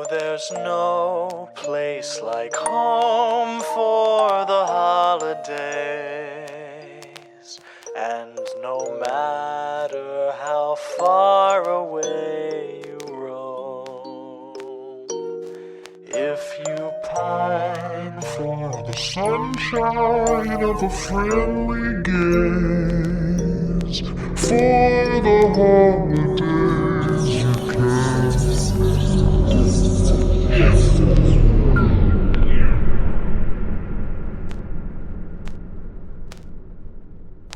there's no place like home for the holidays. And no matter how far away you roam, if you pine for the sunshine of a friendly gaze, for the holidays you can.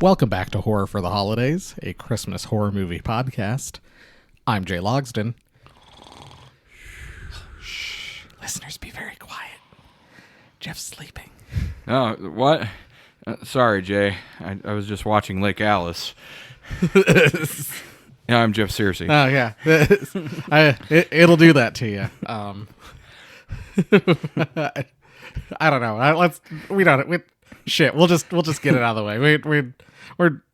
Welcome back to Horror for the Holidays, a Christmas horror movie podcast. I'm Jay Logsdon. Shh. Listeners, be very quiet. Jeff's sleeping. Oh, what? Sorry, Jay. I was just watching Lake Alice. Yeah, I'm Jeff Searcy. Oh, yeah. It'll do that to you. I don't know. Shit, we'll just get it out of the way.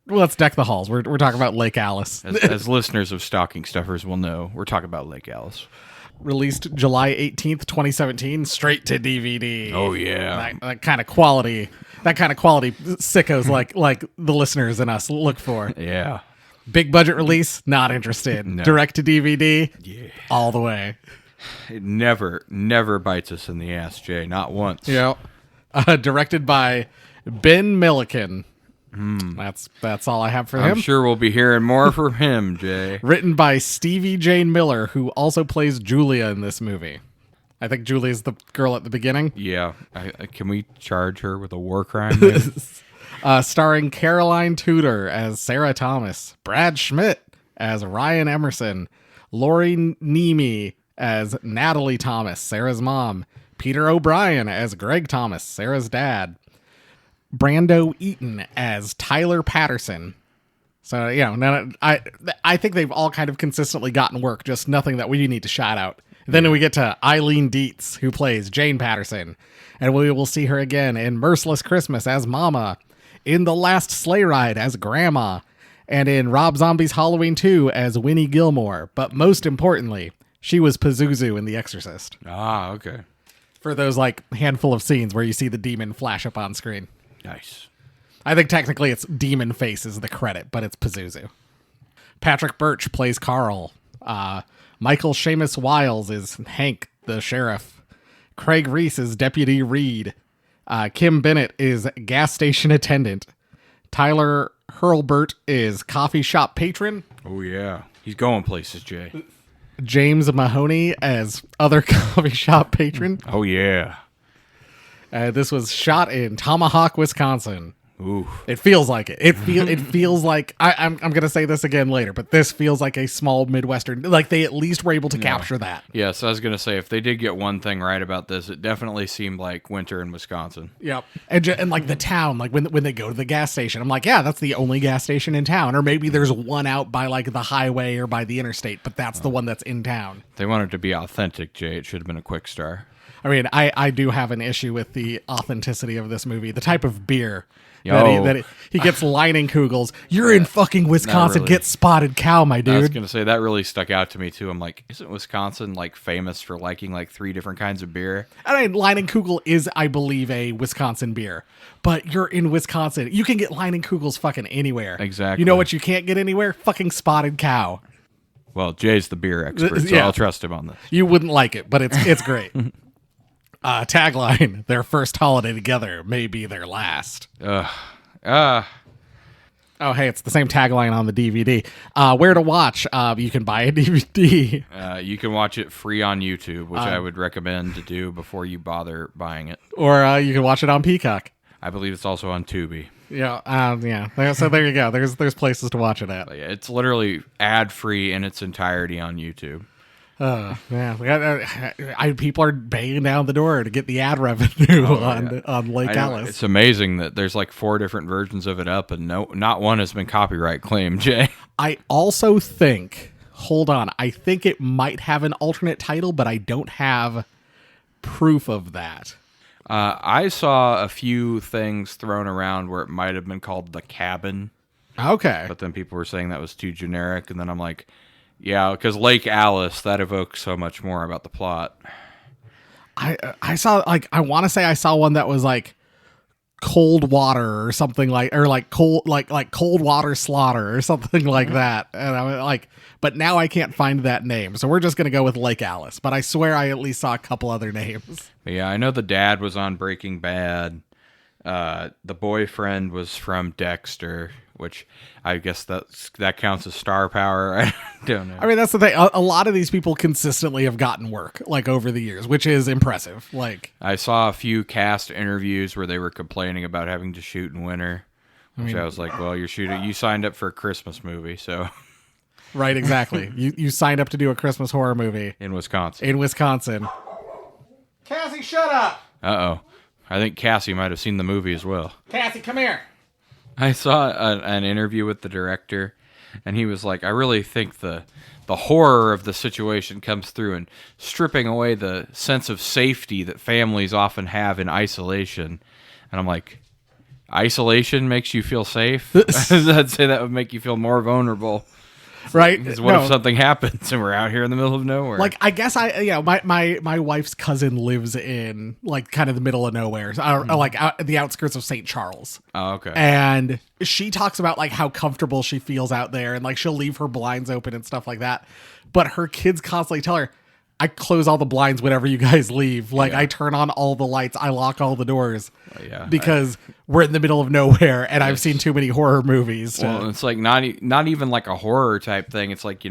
Let's deck the halls. We're talking about Lake Alice. As listeners of Stocking Stuffers will know, we're talking about Lake Alice. Released July 18th, 2017, straight to DVD. Oh, yeah. That kind of quality sickos like the listeners and us look for. Yeah. Big budget release, not interested. No. Direct to DVD, Yeah. all the way. It never bites us in the ass, Jay. Not once. Yeah. Directed by Ben Milliken. That's all I have for him. I'm sure we'll be hearing more from him, Jay. Written by Stevie Jane Miller, who also plays Julia in this movie. I think Julia's the girl at the beginning. Yeah. Can we charge her with a war crime? Maybe? Starring Caroline Tudor as Sarah Thomas, Brad Schmidt as Ryan Emerson, Lori Nemi as Natalie Thomas, Sarah's mom, Peter O'Brien as Greg Thomas, Sarah's dad, Brando Eaton as Tyler Patterson. So, I think they've all kind of consistently gotten work, just nothing that we need to shout out. Then we get to Eileen Dietz, who plays Jane Patterson, and we will see her again in Merciless Christmas as Mama, in The Last Sleigh Ride as Grandma, and in Rob Zombie's Halloween 2 as Winnie Gilmore. But most importantly, she was Pazuzu in The Exorcist. Ah, okay. For those handful of scenes where you see the demon flash up on screen. Nice. I think technically it's Demon Face is the credit, but it's Pazuzu. Patrick Birch plays Carl. Michael Seamus Wiles is Hank, the sheriff. Craig Reese is Deputy Reed. Kim Bennett is gas station attendant. Tyler Hurlbert is coffee shop patron. Oh, yeah. He's going places, Jay. James Mahoney as other coffee shop patron. Oh, yeah. This was shot in Tomahawk, Wisconsin. Ooh. It feels like it. It feels like I'm gonna say this again later, but this feels like a small Midwestern. Like they at least were able to capture that. Yes, I was gonna say if they did get one thing right about this, it definitely seemed like winter in Wisconsin. Yep. And like the town, like when they go to the gas station, I'm like, yeah, that's the only gas station in town, or maybe there's one out by like the highway or by the interstate, but that's the one that's in town. They wanted to be authentic, Jay. It should have been a Quick Star. I mean, I do have an issue with the authenticity of this movie, the type of beer. That he gets Leinenkugels. You're in fucking Wisconsin. Really. Get spotted cow, my dude. I was going to say, that really stuck out to me, too. I'm like, isn't Wisconsin, like, famous for liking, like, 3 different kinds of beer? I mean, Leinenkugel is, I believe, a Wisconsin beer. But you're in Wisconsin. You can get Leinenkugels fucking anywhere. Exactly. You know what you can't get anywhere? Fucking spotted cow. Well, Jay's the beer expert, so Yeah. I'll trust him on this. You wouldn't like it, but it's great. Tagline, their first holiday together may be their last. Oh, hey, it's the same tagline on the DVD. Where to watch? You can buy a DVD. You can watch it free on YouTube, which I would recommend to do before you bother buying it. Or you can watch it on Peacock. I believe it's also on Tubi. Yeah. So there you go. There's places to watch it at. But yeah, it's literally ad-free in its entirety on YouTube. People are banging down the door to get the ad revenue on Lake Alice. It's amazing that there's like 4 different versions of it up, and not one has been copyright claimed, Jay. I also think, I think it might have an alternate title, but I don't have proof of that. I saw a few things thrown around where it might have been called The Cabin. Okay. But then people were saying that was too generic, and then I'm like, Yeah, because Lake Alice, that evokes so much more about the plot. I saw like I want to say I saw one that was like cold water or something like or like cold cold water slaughter or something like that. And I was like, but now I can't find that name. So we're just gonna go with Lake Alice. But I swear I at least saw a couple other names. But yeah, I know the dad was on Breaking Bad. The boyfriend was from Dexter, which I guess that counts as star power. I don't know. I mean, that's the thing. A lot of these people consistently have gotten work like over the years, which is impressive. Like I saw a few cast interviews where they were complaining about having to shoot in winter, which I was like, well, you signed up for a Christmas movie, so right, exactly. You signed up to do a Christmas horror movie in Wisconsin. in Wisconsin. Cassie, shut up. Uh-oh. I think Cassie might have seen the movie as well. Cassie, come here. I saw an interview with the director, and he was like, I really think the horror of the situation comes through in stripping away the sense of safety that families often have in isolation. And I'm like, isolation makes you feel safe? I'd say that would make you feel more vulnerable. Right? Because what if something happens and we're out here in the middle of nowhere? Like, I guess my wife's cousin lives in like kind of the middle of nowhere, like the outskirts of St. Charles. Oh, okay. And she talks about like how comfortable she feels out there, and like she'll leave her blinds open and stuff like that. But her kids constantly tell her, I close all the blinds whenever you guys leave. Like I turn on all the lights, I lock all the doors. Because we're in the middle of nowhere, and I've seen too many horror movies. Well, it's like not even like a horror type thing. It's like,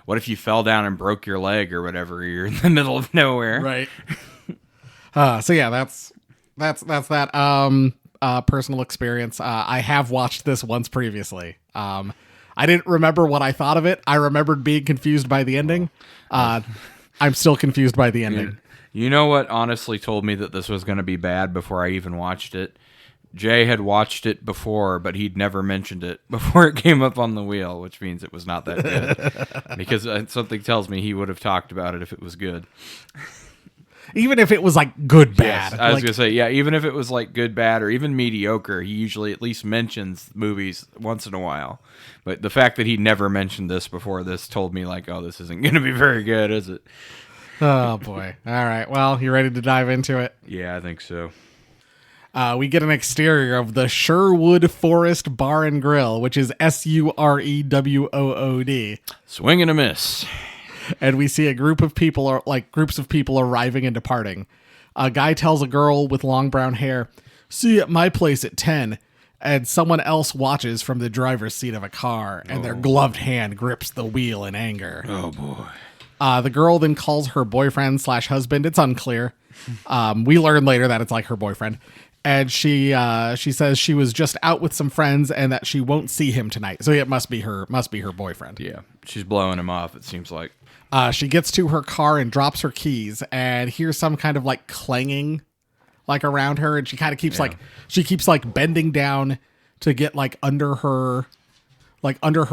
what if you fell down and broke your leg or whatever? You're in the middle of nowhere, right? So yeah, that's that. Personal experience. I have watched this once previously. I didn't remember what I thought of it. I remembered being confused by the ending. I'm still confused by the ending. You know what honestly told me that this was going to be bad before I even watched it? Jay had watched it before, but he'd never mentioned it before it came up on the wheel, which means it was not that good. Because something tells me he would have talked about it if it was good. Even if it was like good, bad. Yes, I was going to say, yeah, even if it was like good, bad, or even mediocre, he usually at least mentions movies once in a while. But the fact that he never mentioned this before this told me like, oh, this isn't going to be very good, is it? Oh, boy. All right. Well, you ready to dive into it? Yeah, I think so. We get an exterior of the Sherwood Forest Bar and Grill, which is SUREWOOD. Swing and a miss. And we see a groups of people arriving and departing. A guy tells a girl with long brown hair, "See you at my place at 10." And someone else watches from the driver's seat of a car, and their gloved hand grips the wheel in anger. Oh, boy. The girl then calls her boyfriend / husband. It's unclear. We learn later that it's like her boyfriend. And she says she was just out with some friends and that she won't see him tonight. So it must be her boyfriend. Yeah, she's blowing him off, it seems like. She gets to her car and drops her keys and hears some kind of like clanging like around her, and she kind of keeps like bending down to get like under her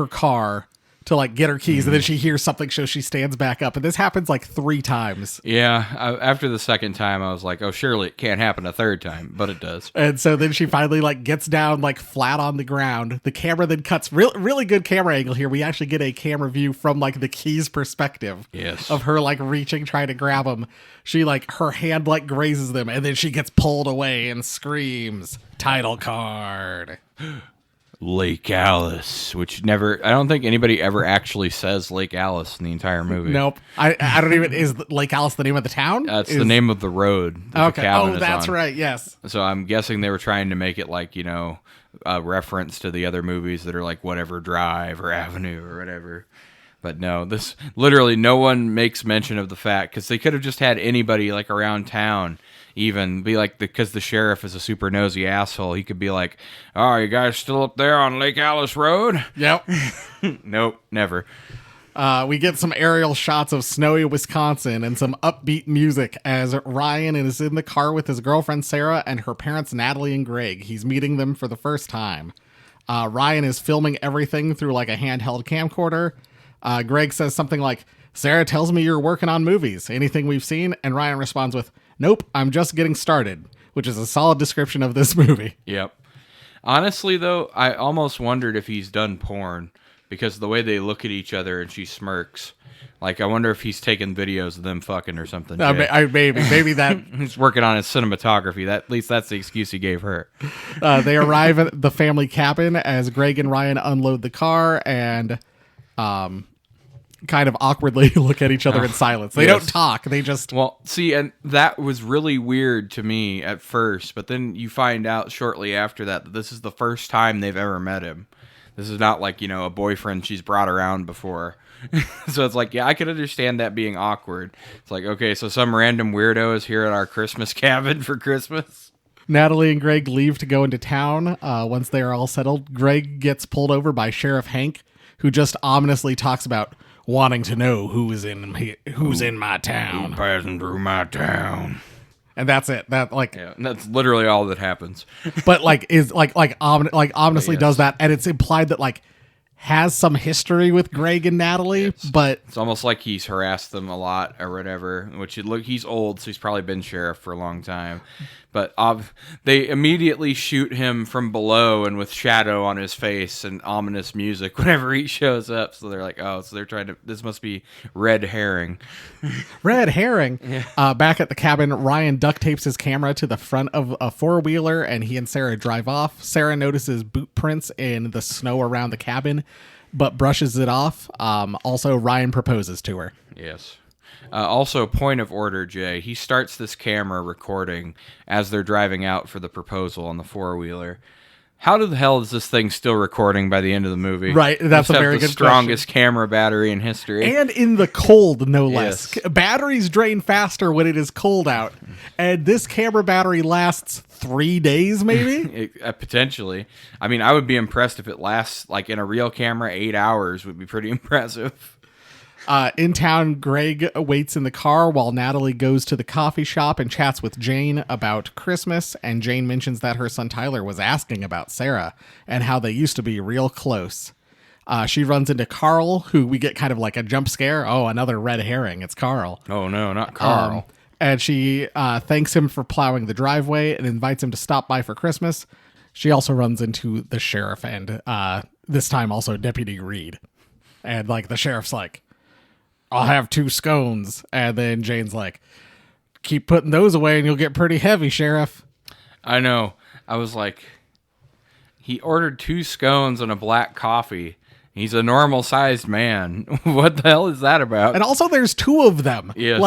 car to like get her keys, and then she hears something, so she stands back up, and this happens like 3 times. Yeah, after the second time, I was like, oh, surely it can't happen a third time, but it does. And so then she finally like gets down like flat on the ground. The camera then cuts really good camera angle here. We actually get a camera view from like the keys perspective. Yes. Of her like reaching, trying to grab them. She like her hand like grazes them, and then she gets pulled away and screams, "Title card." Lake Alice, which I don't think anybody ever actually says Lake Alice in the entire movie. Nope. I don't even, is Lake Alice the name of the town? That's the name of the road. Okay. Oh, that's right. Yes. So I'm guessing they were trying to make it like, a reference to the other movies that are like whatever Drive or Avenue or whatever. But no, this literally no one makes mention of the fact, because they could have just had anybody like around town even be like, because the sheriff is a super nosy asshole, he could be like, "Oh, you guys still up there on Lake Alice Road?" Yep. Nope, never. We get some aerial shots of snowy Wisconsin and some upbeat music as Ryan is in the car with his girlfriend Sarah and her parents Natalie and Greg. He's meeting them for the first time. Ryan is filming everything through like a handheld camcorder. Greg says something like, "Sarah tells me you're working on movies. Anything we've seen?" And Ryan responds with, "Nope, I'm just getting started," which is a solid description of this movie. Yep. Honestly, though, I almost wondered if he's done porn, because the way they look at each other and she smirks. Like, I wonder if he's taking videos of them fucking or something. Maybe that He's working on his cinematography. At least that's the excuse he gave her. they arrive at the family cabin as Greg and Ryan unload the car and kind of awkwardly look at each other in silence. They don't talk. They just... Well, see, and that was really weird to me at first, but then you find out shortly after that this is the first time they've ever met him. This is not like, a boyfriend she's brought around before. So it's like, yeah, I could understand that being awkward. It's like, okay, so some random weirdo is here at our Christmas cabin for Christmas. Natalie and Greg leave to go into town. Once they are all settled, Greg gets pulled over by Sheriff Hank, who just ominously talks about wanting to know who's in my town. Passing through my town. And that's it. Yeah, that's literally all that happens. But ominously does that, and it's implied that has some history with Greg and Natalie, but it's almost like he's harassed them a lot or whatever, he's old, so he's probably been sheriff for a long time. But they immediately shoot him from below and with shadow on his face and ominous music whenever he shows up. So they're like, oh, so they're trying to, this must be red herring. Red herring. Yeah. Back at the cabin, Ryan duct tapes his camera to the front of a four-wheeler and he and Sarah drive off. Sarah notices boot prints in the snow around the cabin, but brushes it off. Also, Ryan proposes to her. Yes. Also, point of order, Jay. He starts this camera recording as they're driving out for the proposal on the four-wheeler. How the hell is this thing still recording by the end of the movie? Right, that's a very good strongest question. Camera battery in history. And in the cold, no less. Yes. Batteries drain faster when it is cold out. And this camera battery lasts 3 days, maybe? Potentially. I mean, I would be impressed if it lasts, in a real camera, 8 hours would be pretty impressive. In town, Greg waits in the car while Natalie goes to the coffee shop and chats with Jane about Christmas, and Jane mentions that her son Tyler was asking about Sarah and how they used to be real close. She runs into Carl, who we get kind of like a jump scare. Oh, another red herring. It's Carl. Oh, no, not Carl. And she thanks him for plowing the driveway and invites him to stop by for Christmas. She also runs into the sheriff and this time also Deputy Reed. And the sheriff's like, I'll have 2 scones. And then Jane's like, keep putting those away and you'll get pretty heavy, Sheriff. I know. I was like, he ordered 2 scones and a black coffee. He's a normal-sized man. What the hell is that about? And also there's 2 of them. Yes.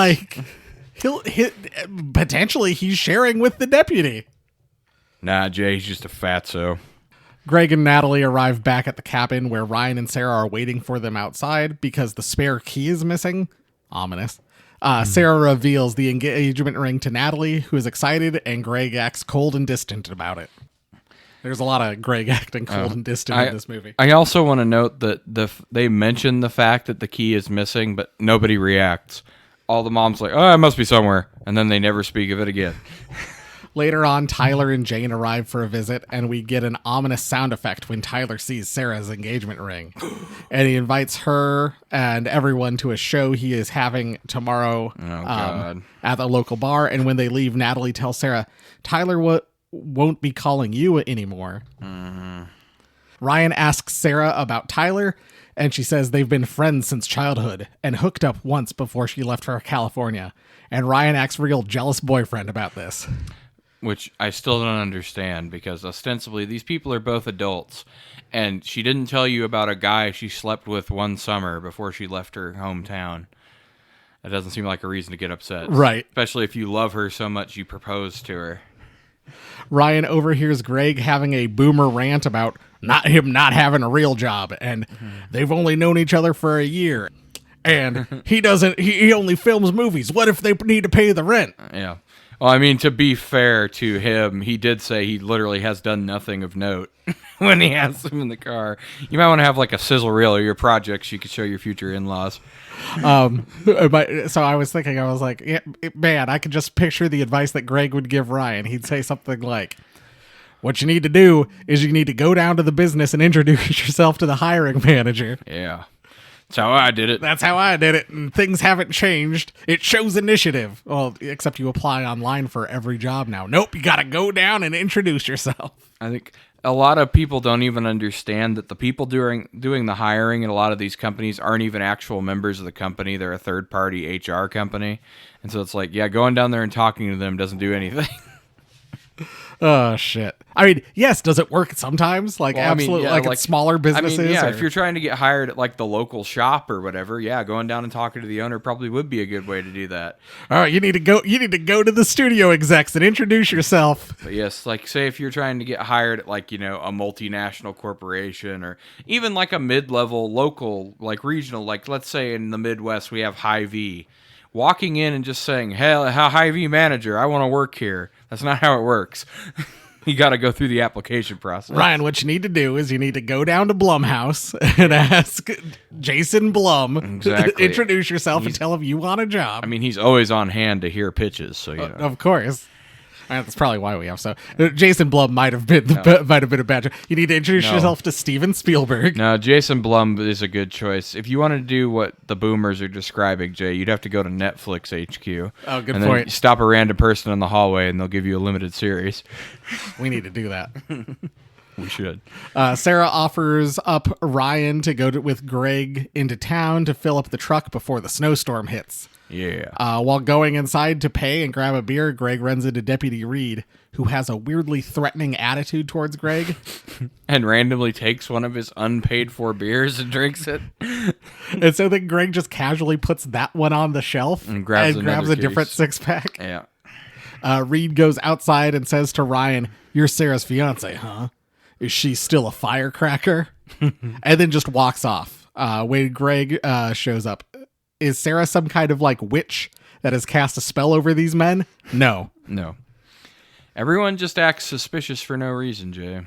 Potentially he's sharing with the deputy. Nah, Jay, he's just a fatso. Greg and Natalie arrive back at the cabin where Ryan and Sarah are waiting for them outside because the spare key is missing. Ominous. Sarah reveals the engagement ring to Natalie, who is excited, and Greg acts cold and distant about it. There's a lot of Greg acting cold and distant in this movie. I also want to note that they mention the fact that the key is missing, but nobody reacts. All the moms like, oh, it must be somewhere, and then they never speak of it again. Later on, Tyler and Jane arrive for a visit, and we get an ominous sound effect when Tyler sees Sarah's engagement ring. And he invites her and everyone to a show he is having tomorrow at the local bar. And when they leave, Natalie tells Sarah, Tyler won't be calling you anymore. Mm-hmm. Ryan asks Sarah about Tyler, and she says they've been friends since childhood and hooked up once before she left for California. And Ryan acts real jealous boyfriend about this. Which I still don't understand, because ostensibly these people are both adults, and she didn't tell you about a guy she slept with one summer before she left her hometown. That doesn't seem like a reason to get upset. Right. Especially if you love her so much you propose to her. Ryan overhears Greg having a boomer rant about him not having a real job, and they've only known each other for a year. And he only films movies. What if they need to pay the rent? Yeah. Well, I mean, to be fair to him, he did say he literally has done nothing of note when he has him in the car. You might want to have a sizzle reel of your projects you could show your future in-laws. So I was thinking, I was like, yeah, man, I could just picture the advice that Greg would give Ryan. He'd say something like, what you need to do is you need to go down to the business and introduce yourself to the hiring manager. Yeah. That's how I did it. That's how I did it, and things haven't changed. It shows initiative. Well, except you apply online for every job now. Nope, you gotta go down and introduce yourself. I think a lot of people don't even understand that the people doing the hiring in a lot of these companies aren't even actual members of the company. They're a third-party HR company. And so it's like, yeah, going down there and talking to them doesn't do anything. Oh, shit. I mean, yes, does it work sometimes? Like, Well, I mean, absolutely, yeah, like like- at smaller businesses? yeah, or- if you're trying to get hired at like the local shop or whatever, yeah, going down and talking to the owner probably would be a good way to do that. All right, you need to go to the studio execs and introduce yourself. But yes, like say if you're trying to get hired at like, a multinational corporation or even like a mid-level local, like regional, like let's say in the Midwest we have Hy-Vee. Walking in and just saying, "Hey, Hy-Vee manager, I want to work here." That's not how it works. You got to go through the application process. Ryan, what you need to do is you need to go down to Blumhouse and ask Jason Blum. Exactly. Introduce yourself and tell him you want a job. I mean, he's always on hand to hear pitches, so Of course. That's probably why we have so. Jason Blum might have been might have been a bad. You need to introduce No. yourself to Steven Spielberg. No, Jason Blum is a good choice. If you want to do what the boomers are describing, Jay, you'd have to go to Netflix HQ. Oh, good and point. Then stop a random person in the hallway, and they'll give you a limited series. We need to do that. We should. Sarah offers up Ryan to go with Greg into town to fill up the truck before the snowstorm hits. Yeah. While going inside to pay and grab a beer, Greg runs into Deputy Reed, who has a weirdly threatening attitude towards Greg. And randomly takes one of his unpaid for beers and drinks it. And so then Greg just casually puts that one on the shelf And grabs a another different case. six-pack. Yeah. Reed goes outside and says to Ryan, "You're Sarah's fiance, huh? Is she still a firecracker?" And then just walks off. When Greg shows up, is Sarah some kind of like witch that has cast a spell over these men? No. No. Everyone just acts suspicious for no reason, Jay.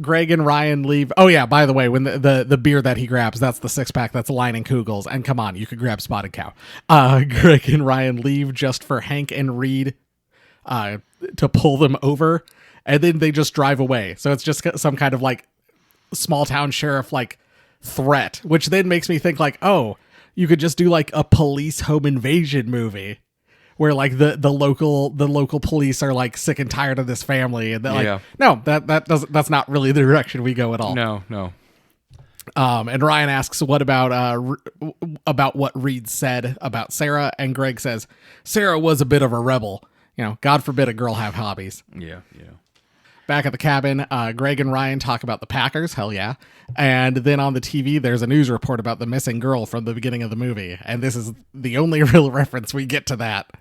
Greg and Ryan leave. Oh yeah, by the way, when the beer that he grabs, that's the six-pack that's lining Kugel's. And come on, you could grab Spotted Cow. Greg and Ryan leave just for Hank and Reed to pull them over, and then they just drive away. So it's just some kind of like small town sheriff like threat, which then makes me think like, oh, you could just do like a police home invasion movie where like the local police are like sick and tired of this family, and they're like, Yeah. no, that's not really the direction we go at all. No. And Ryan asks, what about what Reed said about Sarah? And Greg says, Sarah was a bit of a rebel. God forbid a girl have hobbies. Yeah. Back at the cabin, Greg and Ryan talk about the Packers. Hell yeah. And then on the TV, there's a news report about the missing girl from the beginning of the movie. And this is the only real reference we get to that.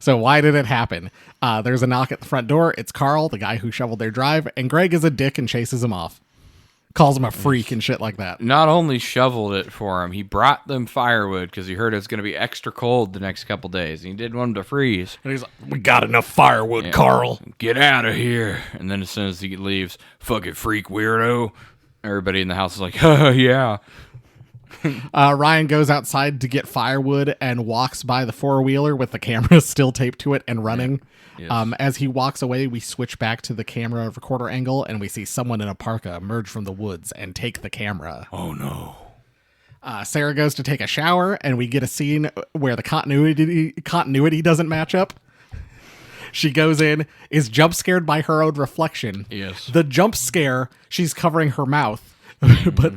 So why did it happen? There's a knock at the front door. It's Carl, the guy who shoveled their drive. And Greg is a dick and chases him off. Calls him a freak and shit like that. Not only shoveled it for him, he brought them firewood because he heard it was going to be extra cold the next couple days. He didn't want them to freeze. And he's like, we got enough firewood, Yeah. Carl. Get out of here. And then as soon as he leaves, fucking freak weirdo. Everybody in the house is like, yeah. Ryan goes outside to get firewood and walks by the four-wheeler with the camera still taped to it and running. Yes. As he walks away, we switch back to the camera recorder angle, and we see someone in a parka emerge from the woods and take the camera. Oh, no. Sarah goes to take a shower, and we get a scene where the continuity doesn't match up. She goes in, is jump scared by her own reflection. Yes. The jump scare, she's covering her mouth. But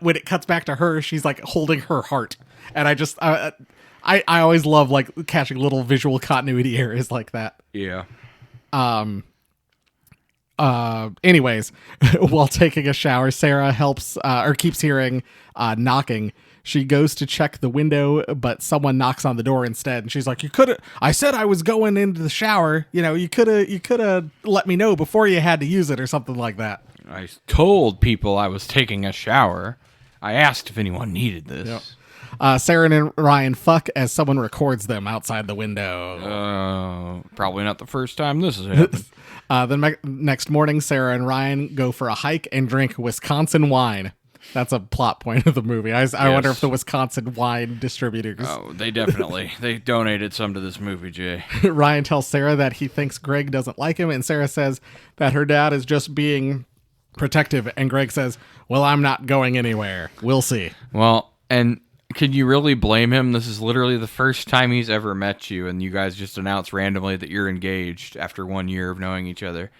when it cuts back to her, she's like holding her heart. And I always love like catching little visual continuity errors like that. Yeah. Anyways, while taking a shower, Sarah keeps hearing knocking. She goes to check the window, but someone knocks on the door instead. And she's like, I said I was going into the shower. You could have let me know before you had to use it or something like that. I told people I was taking a shower. I asked if anyone needed this. Sarah and Ryan fuck as someone records them outside the window. Probably not the first time this has happened. The next morning, Sarah and Ryan go for a hike and drink Wisconsin wine. That's a plot point of the movie. I wonder if the Wisconsin wine distributors. Oh, they donated some to this movie, Jay. Ryan tells Sarah that he thinks Greg doesn't like him, and Sarah says that her dad is just being protective, and Greg says, well, I'm not going anywhere. We'll see. Well, and can you really blame him? This is literally the first time he's ever met you, and you guys just announce randomly that you're engaged after 1 year of knowing each other.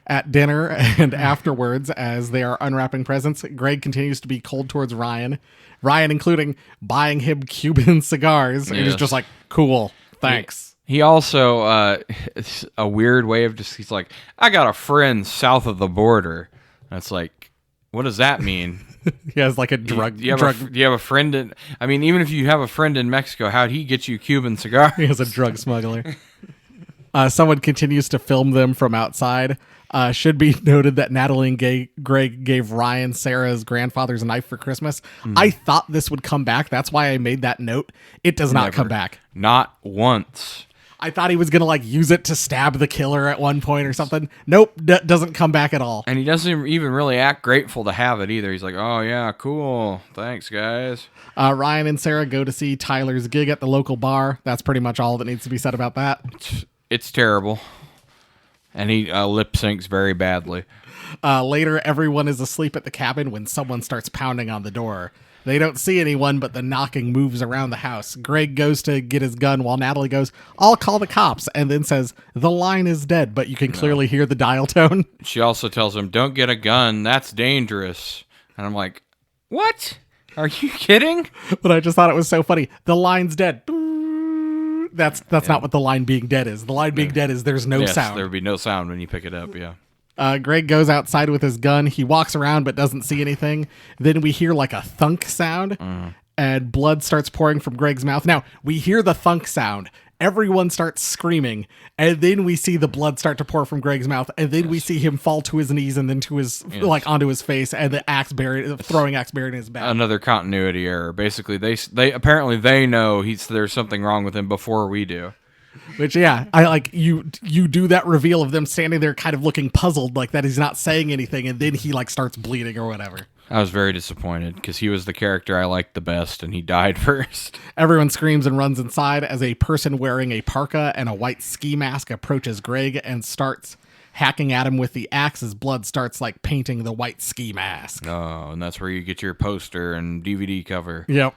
At dinner and afterwards, as they are unwrapping presents, Greg continues to be cold towards Ryan. Ryan, including buying him Cuban cigars, and he's Yes. just like, cool, thanks. He also, it's a weird way of just, he's like, I got a friend south of the border. And it's like, what does that mean? He has like a drug. Do you have a friend in, I mean, even if you have a friend in Mexico, how'd he get you Cuban cigars? He has a drug smuggler. Someone continues to film them from outside. Should be noted that Natalie and Greg gave Ryan Sarah's grandfather's knife for Christmas. I thought this would come back. That's why I made that note. It does not come back. Not once. I thought he was going to like use it to stab the killer at one point or something. Nope, doesn't come back at all. And he doesn't even really act grateful to have it either. He's like, oh, yeah, cool. Thanks, guys. Ryan and Sarah go to see Tyler's gig at the local bar. That's pretty much all that needs to be said about that. It's terrible. And he lip syncs very badly. Later, everyone is asleep at the cabin when someone starts pounding on the door. They don't see anyone, but the knocking moves around the house. Greg goes to get his gun while Natalie goes, I'll call the cops, and then says, the line is dead, but you can clearly hear the dial tone. She also tells him, don't get a gun. That's dangerous. And I'm like, what? Are you kidding? But I just thought it was so funny. The line's dead. That's not what the line being dead is. The line being dead is there's no sound. There would be no sound when you pick it up, yeah. Greg goes outside with his gun. He walks around but doesn't see anything. Then we hear like a thunk sound, and blood starts pouring from Greg's mouth. Now, we hear the thunk sound. Everyone starts screaming, and then we see the blood start to pour from Greg's mouth, and then we see him fall to his knees and then to his like onto his face, and the throwing axe buried in his back. Another continuity error. Basically, they apparently they know there's something wrong with him before we do. Which, yeah, I like you do that reveal of them standing there kind of looking puzzled, like that he's not saying anything, and then he like starts bleeding or whatever. I was very disappointed because he was the character I liked the best, and he died first. Everyone screams and runs inside as a person wearing a parka and a white ski mask approaches Greg and starts hacking at him with the axe as blood starts like painting the white ski mask. Oh, and that's where you get your poster and DVD cover. Yep.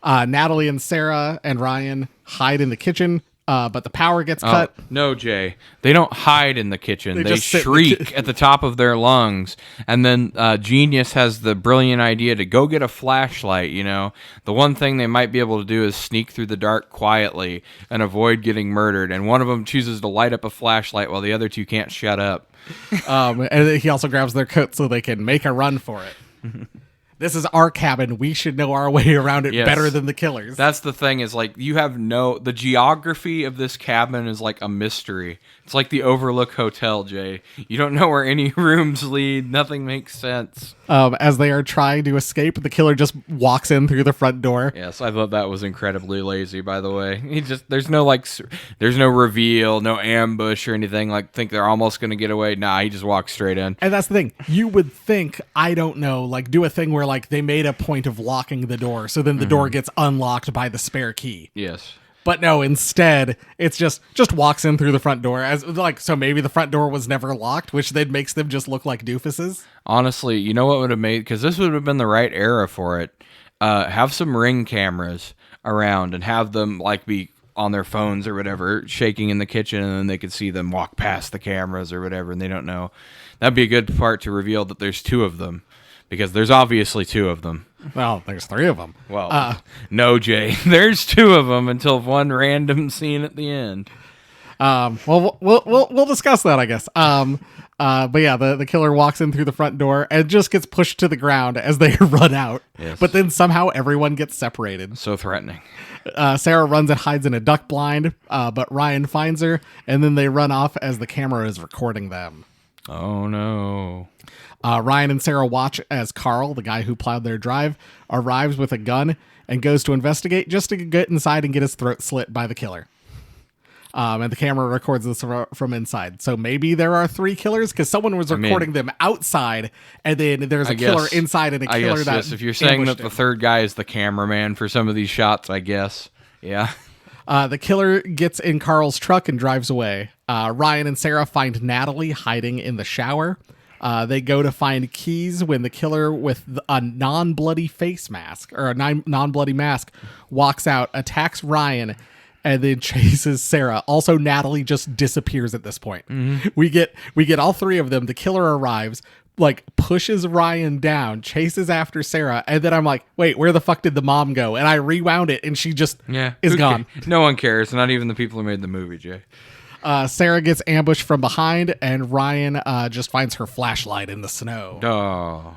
Natalie and Sarah and Ryan hide in the kitchen. But the power gets cut. No, Jay. They don't hide in the kitchen. They just sit in the shriek at the top of their lungs. And then Genius has the brilliant idea to go get a flashlight, you know. The one thing they might be able to do is sneak through the dark quietly and avoid getting murdered. And one of them chooses to light up a flashlight while the other two can't shut up. And he also grabs their coat so they can make a run for it. This is our cabin. We should know our way around it better than the killers. That's the thing is like the geography of this cabin is like a mystery. It's like the Overlook Hotel, Jay. You don't know where any rooms lead. Nothing makes sense. As they are trying to escape, the killer just walks in through the front door. Yes, I thought that was incredibly lazy, by the way. There's no reveal, no ambush or anything. Like, think they're almost going to get away. Nah, he just walks straight in. And that's the thing. You would think, I don't know, like do a thing where like they made a point of locking the door. So then the door gets unlocked by the spare key. Yes. But no, instead, it's just walks in through the front door. So maybe the front door was never locked, which then makes them just look like doofuses. Honestly, you know what would have made, because this would have been the right era for it. Have some Ring cameras around and have them like be on their phones or whatever, shaking in the kitchen, and then they could see them walk past the cameras or whatever, and they don't know. That'd be a good part to reveal that there's two of them, because there's obviously two of them. Well, there's three of them. Well, no, Jay. There's two of them until one random scene at the end. Well, we'll discuss that, I guess. But yeah, the killer walks in through the front door and just gets pushed to the ground as they run out. Yes. But then somehow everyone gets separated. So threatening. Sarah runs and hides in a duck blind, but Ryan finds her, and then they run off as the camera is recording them. Oh, no. Ryan and Sarah watch as Carl, the guy who plowed their drive, arrives with a gun and goes to investigate just to get inside and get his throat slit by the killer. And the camera records this from inside. So maybe there are three killers because someone was recording them outside, and then there's a killer inside and a killer that. Yes. If you're saying that the third guy is the cameraman for some of these shots, I guess. Yeah. The killer gets in Carl's truck and drives away. Ryan and Sarah find Natalie hiding in the shower. They go to find keys when the killer with a non-bloody face mask or a non-bloody mask walks out, attacks Ryan, and then chases Sarah. Also, Natalie just disappears at this point. We get all three of them. The killer arrives, like pushes Ryan down, chases after Sarah, and then I'm like, wait, where the fuck did the mom go? And I rewound it, and she just is who gone. No one cares. Not even the people who made the movie, Jay. Sarah gets ambushed from behind, and Ryan just finds her flashlight in the snow. Oh.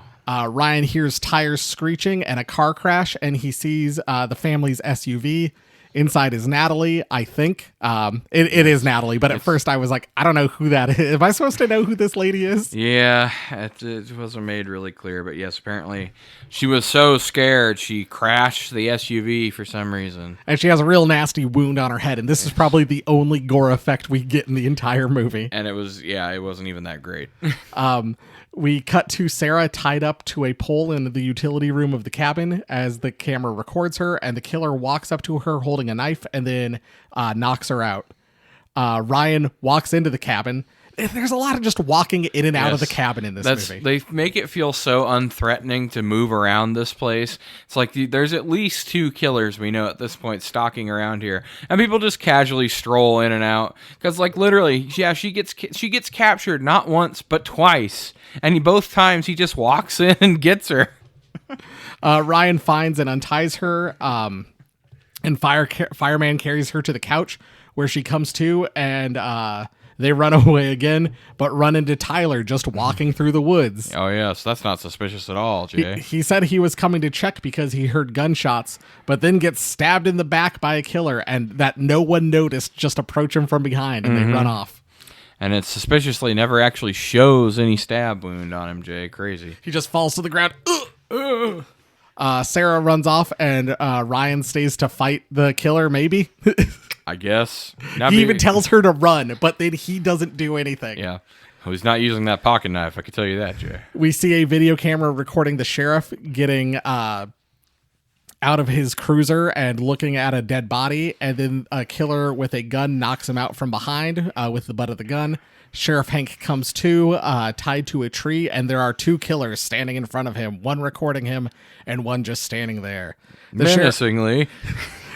Ryan hears tires screeching and a car crash, and he sees the family's SUV. Inside is Natalie, I think. It is Natalie, but at first I was like, I don't know who that is. Am I supposed to know who this lady is? Yeah, it wasn't made really clear, but yes, apparently she was so scared she crashed the SUV for some reason. And she has a real nasty wound on her head, and this is probably the only gore effect we get in the entire movie. And it wasn't even that great. We cut to Sarah tied up to a pole in the utility room of the cabin as the camera records her, and the killer walks up to her holding a knife and then knocks her out. Ryan walks into the cabin. There's a lot of just walking in and out of the cabin in this movie. They make it feel so unthreatening to move around this place. It's like there's at least 2 killers we know at this point stalking around here, and people just casually stroll in and out. Because like literally, yeah, she gets captured not once but twice, and both times he just walks in and gets her. Ryan finds and unties her, and fireman carries her to the couch where she comes to, and they run away again, but run into Tyler just walking through the woods. Oh, yes. That's not suspicious at all, Jay. He said he was coming to check because he heard gunshots, but then gets stabbed in the back by a killer, and that no one noticed just approach him from behind, and they run off. And it suspiciously never actually shows any stab wound on him, Jay. Crazy. He just falls to the ground. Sarah runs off, and Ryan stays to fight the killer, maybe? I guess. He even tells her to run, but then he doesn't do anything. Yeah. Well, he's not using that pocket knife, I can tell you that, Jay. We see a video camera recording the sheriff getting out of his cruiser and looking at a dead body, and then a killer with a gun knocks him out from behind with the butt of the gun. Sheriff Hank comes to, tied to a tree, and there are 2 killers standing in front of him, one recording him and one just standing there. Menacingly.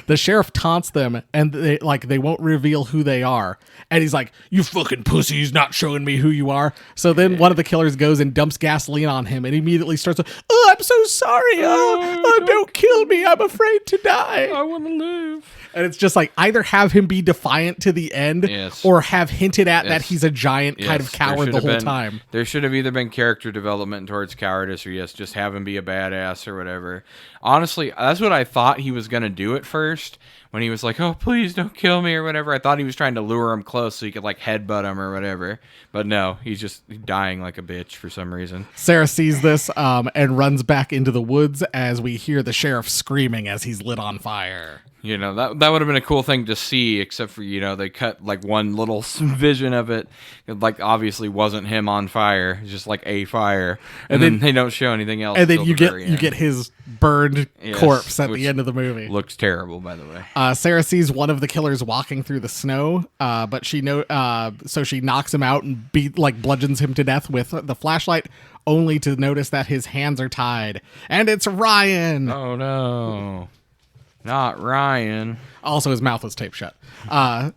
The sheriff taunts them, and they won't reveal who they are. And he's like, "You fucking pussies, not showing me who you are." So then one of the killers goes and dumps gasoline on him, and immediately starts, "Oh, I'm so sorry. Don't kill me. I'm afraid to die. I want to live." And it's just like, either have him be defiant to the end, or have hinted at that he's a giant kind of coward the whole time. There should have either been character development towards cowardice, or just have him be a badass or whatever. Honestly, that's what I thought he was going to do at first. When he was like, "Oh, please don't kill me," or whatever. I thought he was trying to lure him close so he could like headbutt him or whatever. But no, he's just dying like a bitch for some reason. Sarah sees this and runs back into the woods as we hear the sheriff screaming as he's lit on fire. You know, that would have been a cool thing to see, except for, they cut like one little vision of it. It like obviously wasn't him on fire. It's just like a fire. And then they don't show anything else. And then you get his burned corpse at the end of the movie. Looks terrible, by the way. Sarah sees one of the killers walking through the snow, but so she knocks him out and bludgeons him to death with the flashlight, only to notice that his hands are tied. And it's Ryan! Oh no. Not Ryan. Also, his mouth was taped shut.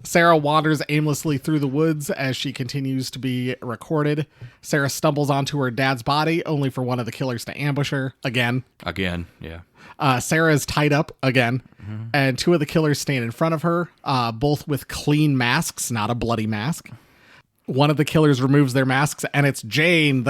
Sarah wanders aimlessly through the woods as she continues to be recorded. Sarah stumbles onto her dad's body, only for one of the killers to ambush her again. Again, yeah. Sarah is tied up again, and 2 of the killers stand in front of her, both with clean masks, not a bloody mask. One of the killers removes their masks, and it's Jane,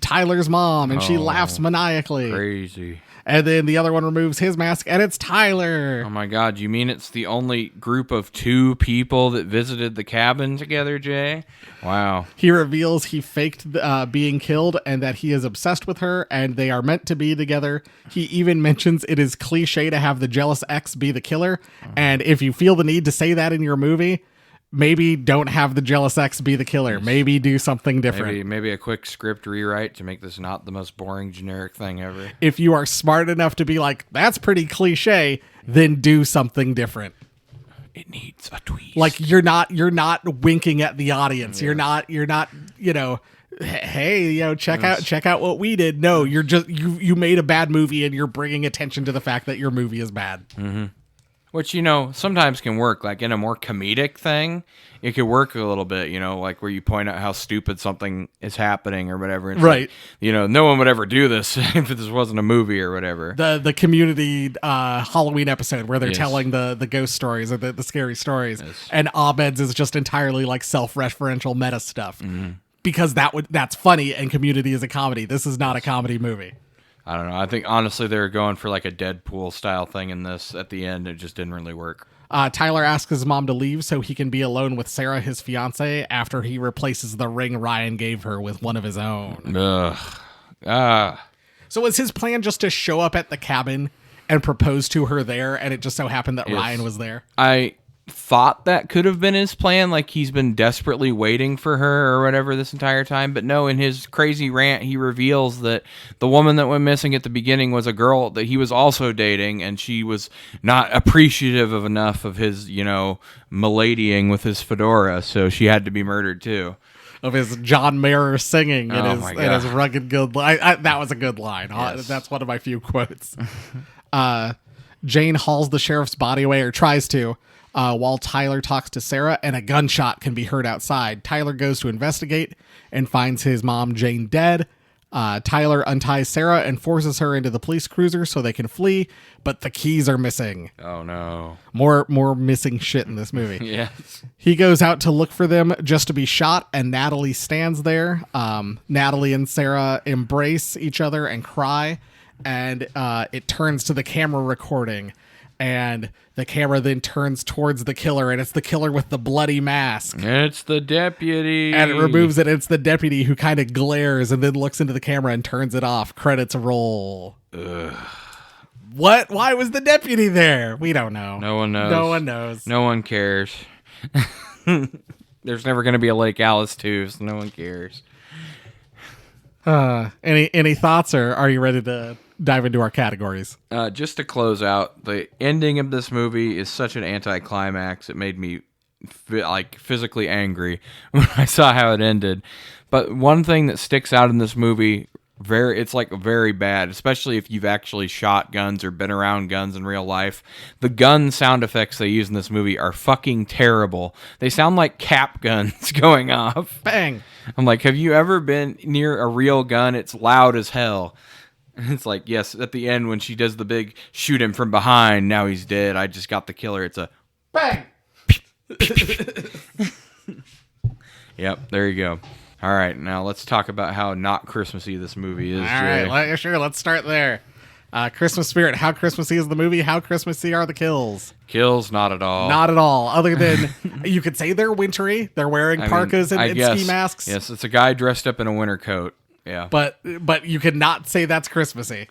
Tyler's mom, and she laughs maniacally. Crazy. And then the other one removes his mask, and it's Tyler. Oh my God, you mean it's the only group of 2 people that visited the cabin together, Jay? Wow. He reveals he faked being killed and that he is obsessed with her, and they are meant to be together. He even mentions it is cliche to have the jealous ex be the killer, and if you feel the need to say that in your movie, maybe don't have the jealous ex be the killer. Maybe do something different. Maybe a quick script rewrite to make this not the most boring generic thing ever. If you are smart enough to be like, that's pretty cliche, then do something different. It needs a twist. Like you're not winking at the audience. Yeah. You're not, hey, check out what we did. No, you're just you made a bad movie and you're bringing attention to the fact that your movie is bad. Mm-hmm. Which, sometimes can work. Like in a more comedic thing, it could work a little bit, like where you point out how stupid something is happening or whatever. It's Right. Like, no one would ever do this if this wasn't a movie or whatever. The Community Halloween episode where they're Yes. telling the ghost stories or the scary stories. Yes. And Abed's is just entirely like self-referential meta stuff. Mm-hmm. Because that's funny and Community is a comedy. This is not a comedy movie. I don't know. I think, honestly, they were going for like a Deadpool-style thing in this at the end. It just didn't really work. Tyler asks his mom to leave so he can be alone with Sarah, his fiance, after he replaces the ring Ryan gave her with one of his own. Ugh. So was his plan just to show up at the cabin and propose to her there, and it just so happened that Yes. Ryan was there? I thought that could have been his plan, like he's been desperately waiting for her or whatever this entire time, but no, in his crazy rant he reveals that the woman that went missing at the beginning was a girl that he was also dating, and she was not appreciative of enough of his miladying with his fedora, so she had to be murdered too. Of his John Mayer singing Oh and my his God. rugged good that was a good line. Yes. That's one of my few quotes. Jane hauls the sheriff's body away, or tries to, while Tyler talks to Sarah, and a gunshot can be heard outside. Tyler goes to investigate and finds his mom, Jane, dead. Tyler unties Sarah and forces her into the police cruiser so they can flee, but the keys are missing. Oh no. More missing shit in this movie. Yes. He goes out to look for them just to be shot, and Natalie stands there. Natalie and Sarah embrace each other and cry, and it turns to the camera recording, and the camera then turns towards the killer, and it's the killer with the bloody mask. It's the deputy. And it removes it. It's the deputy who kind of glares and then looks into the camera and turns it off. Credits roll. Ugh. What? Why was the deputy there? We don't know. No one knows. No one knows. No one cares. There's never going to be a Lake Alice 2, so no one cares. Any thoughts, or are you ready to dive into our categories? Just to close out, the ending of this movie is such an anticlimax. It made me physically angry when I saw how it ended. But one thing that sticks out in this movie, it's like very bad, especially if you've actually shot guns or been around guns in real life. The gun sound effects they use in this movie are fucking terrible. They sound like cap guns going off. Bang. I'm like, have you ever been near a real gun? It's loud as hell. It's like, yes, at the end when she does the big shoot him from behind, now he's dead, I just got the killer. It's a Bang. yep, there you go. All right, now let's talk about how not Christmassy this movie is. All Jay. right, sure. Let's start there. Christmas spirit. How Christmassy is the movie? How Christmassy are the kills? Kills, not at all. Not at all. Other than you could say they're wintry. They're wearing I mean, parkas I and guess. ski masks. Yes, it's a guy dressed up in a winter coat. Yeah. But you could not say that's Christmassy.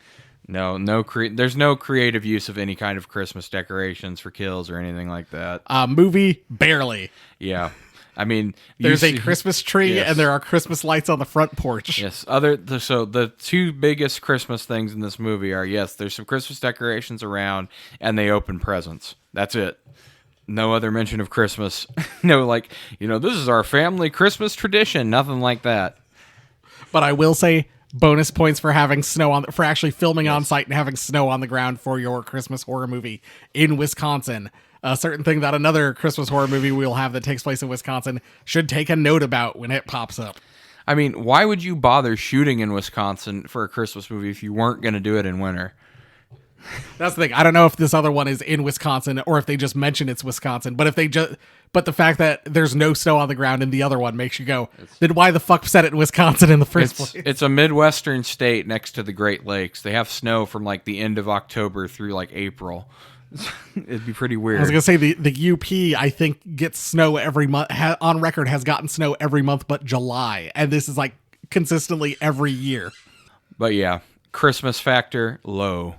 No, there's no creative use of any kind of Christmas decorations for kills or anything like that. Movie barely. Yeah. I mean, There's a Christmas tree Yes. and there are Christmas lights on the front porch. Yes. So the two biggest Christmas things in this movie are, yes, there's some Christmas decorations around, and they open presents. That's it. No other mention of Christmas. No, this is our family Christmas tradition. Nothing like that. But I will say bonus points for having for actually filming on site and having snow on the ground for your Christmas horror movie in Wisconsin. A certain thing that another Christmas horror movie we'll have that takes place in Wisconsin should take a note about when it pops up. I mean, why would you bother shooting in Wisconsin for a Christmas movie if you weren't going to do it in winter? That's the thing. I don't know if this other one is in Wisconsin or if they just mention it's Wisconsin. But but the fact that there's no snow on the ground in the other one makes you go, then why the fuck set it in Wisconsin in the first place? It's a Midwestern state next to the Great Lakes. They have snow from the end of October through April. It'd be pretty weird. I was gonna say the UP I think gets snow every month. On record has gotten snow every month but July, and this is consistently every year. But yeah, Christmas factor low.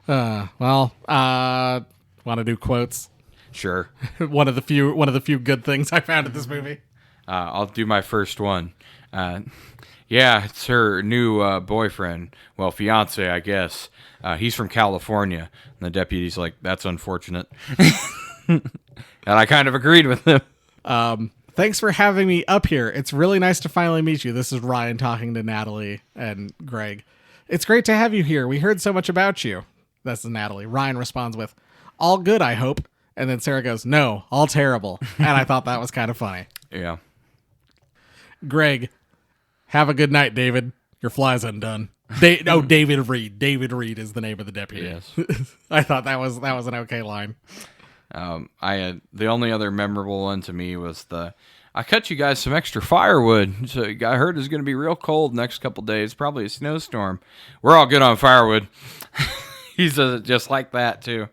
Want to do quotes? Sure. one of the few good things I found in this movie. I'll do my first one. Yeah, it's her new boyfriend. Well, fiance, I guess. He's from California. And the deputy's like, that's unfortunate. And I kind of agreed with him. Thanks for having me up here. It's really nice to finally meet you. This is Ryan talking to Natalie and Greg. It's great to have you here. We heard so much about you. That's Natalie. Ryan responds with, all good, I hope. And then Sarah goes, no, all terrible. And I thought that was kind of funny. Yeah. Greg, have a good night, David. Your fly's undone. David Reed. David Reed is the name of the deputy. Yes. I thought that was an okay line. The only other memorable one to me was I cut you guys some extra firewood. So I heard it's going to be real cold next couple days, probably a snowstorm. We're all good on firewood. He says it just like that too.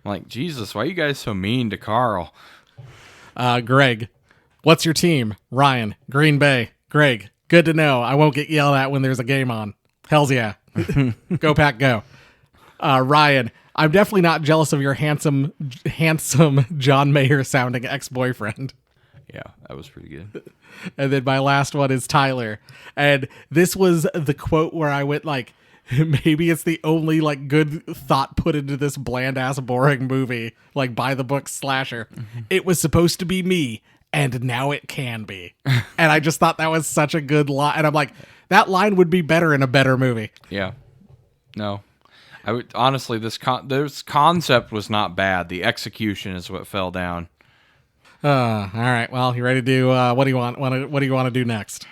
I'm like, Jesus, why are you guys so mean to Carl? Greg, what's your team? Ryan, Green Bay. Greg, good to know. I won't get yelled at when there's a game on. Hells yeah. Go Pack, go. Ryan, I'm definitely not jealous of your handsome John Mayer sounding ex-boyfriend. Yeah, that was pretty good. And then my last one is Tyler. And this was the quote where I went like, maybe it's the only like good thought put into this bland ass boring movie, like by the book slasher. Mm-hmm. It was supposed to be me, and now it can be. And I just thought that was such a good line. And I'm like, that line would be better in a better movie. Yeah. No. I would honestly, this concept was not bad. The execution is what fell down. All right. Well, you ready to do what do you want? What do you want to do next?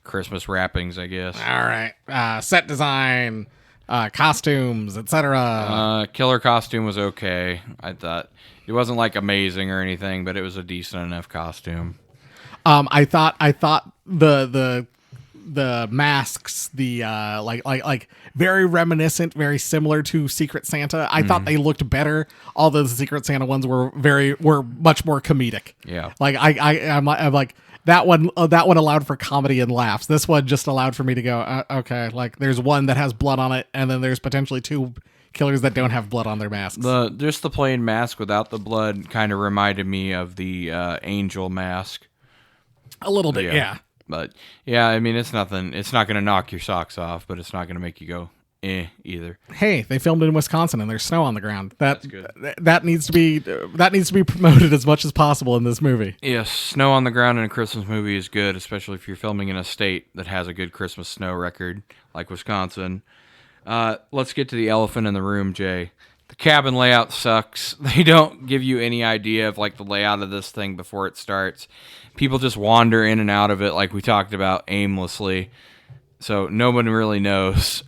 Christmas wrappings, I guess. All right. Set design, costumes, etc. Killer costume was okay. I thought it wasn't like amazing or anything, but it was a decent enough costume. I thought the masks, the like very reminiscent, very similar to Secret Santa. I thought they looked better. All the Secret Santa ones were much more comedic. Yeah. Like I'm like that one allowed for comedy and laughs. This one just allowed for me to go, okay, like there's one that has blood on it, and then there's potentially two killers that don't have blood on their masks. Just the plain mask without the blood kind of reminded me of the angel mask. A little bit, yeah. But yeah, I mean, it's nothing. It's not going to knock your socks off, but it's not going to make you go either. Hey, they filmed in Wisconsin and there's snow on the ground. That's good. That needs to be promoted as much as possible in this movie. Yes, snow on the ground in a Christmas movie is good, especially if you're filming in a state that has a good Christmas snow record like Wisconsin. Let's get to the elephant in the room, Jay. The cabin layout sucks. They don't give you any idea of like the layout of this thing before it starts. People just wander in and out of it, like we talked about, aimlessly. So no one really knows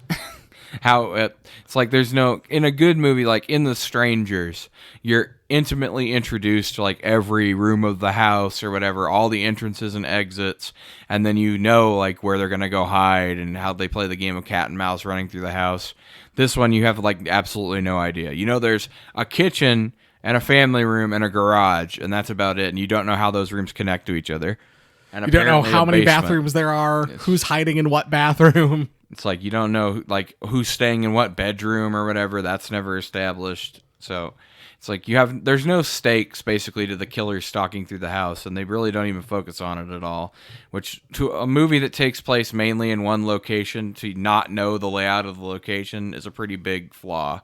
how it's like. There's no, in a good movie like in The Strangers, you're intimately introduced to like every room of the house or whatever, all the entrances and exits, and then you know like where they're gonna go hide and how they play the game of cat and mouse running through the house. This one you have like absolutely no idea. You know there's a kitchen and a family room and a garage, and that's about it. And you don't know how those rooms connect to each other. And you don't know how many bathrooms there are, who's hiding in what bathroom. It's like you don't know like who's staying in what bedroom or whatever. That's never established. So it's like there's no stakes basically to the killer stalking through the house, and they really don't even focus on it at all. Which to a movie that takes place mainly in one location, to not know the layout of the location is a pretty big flaw.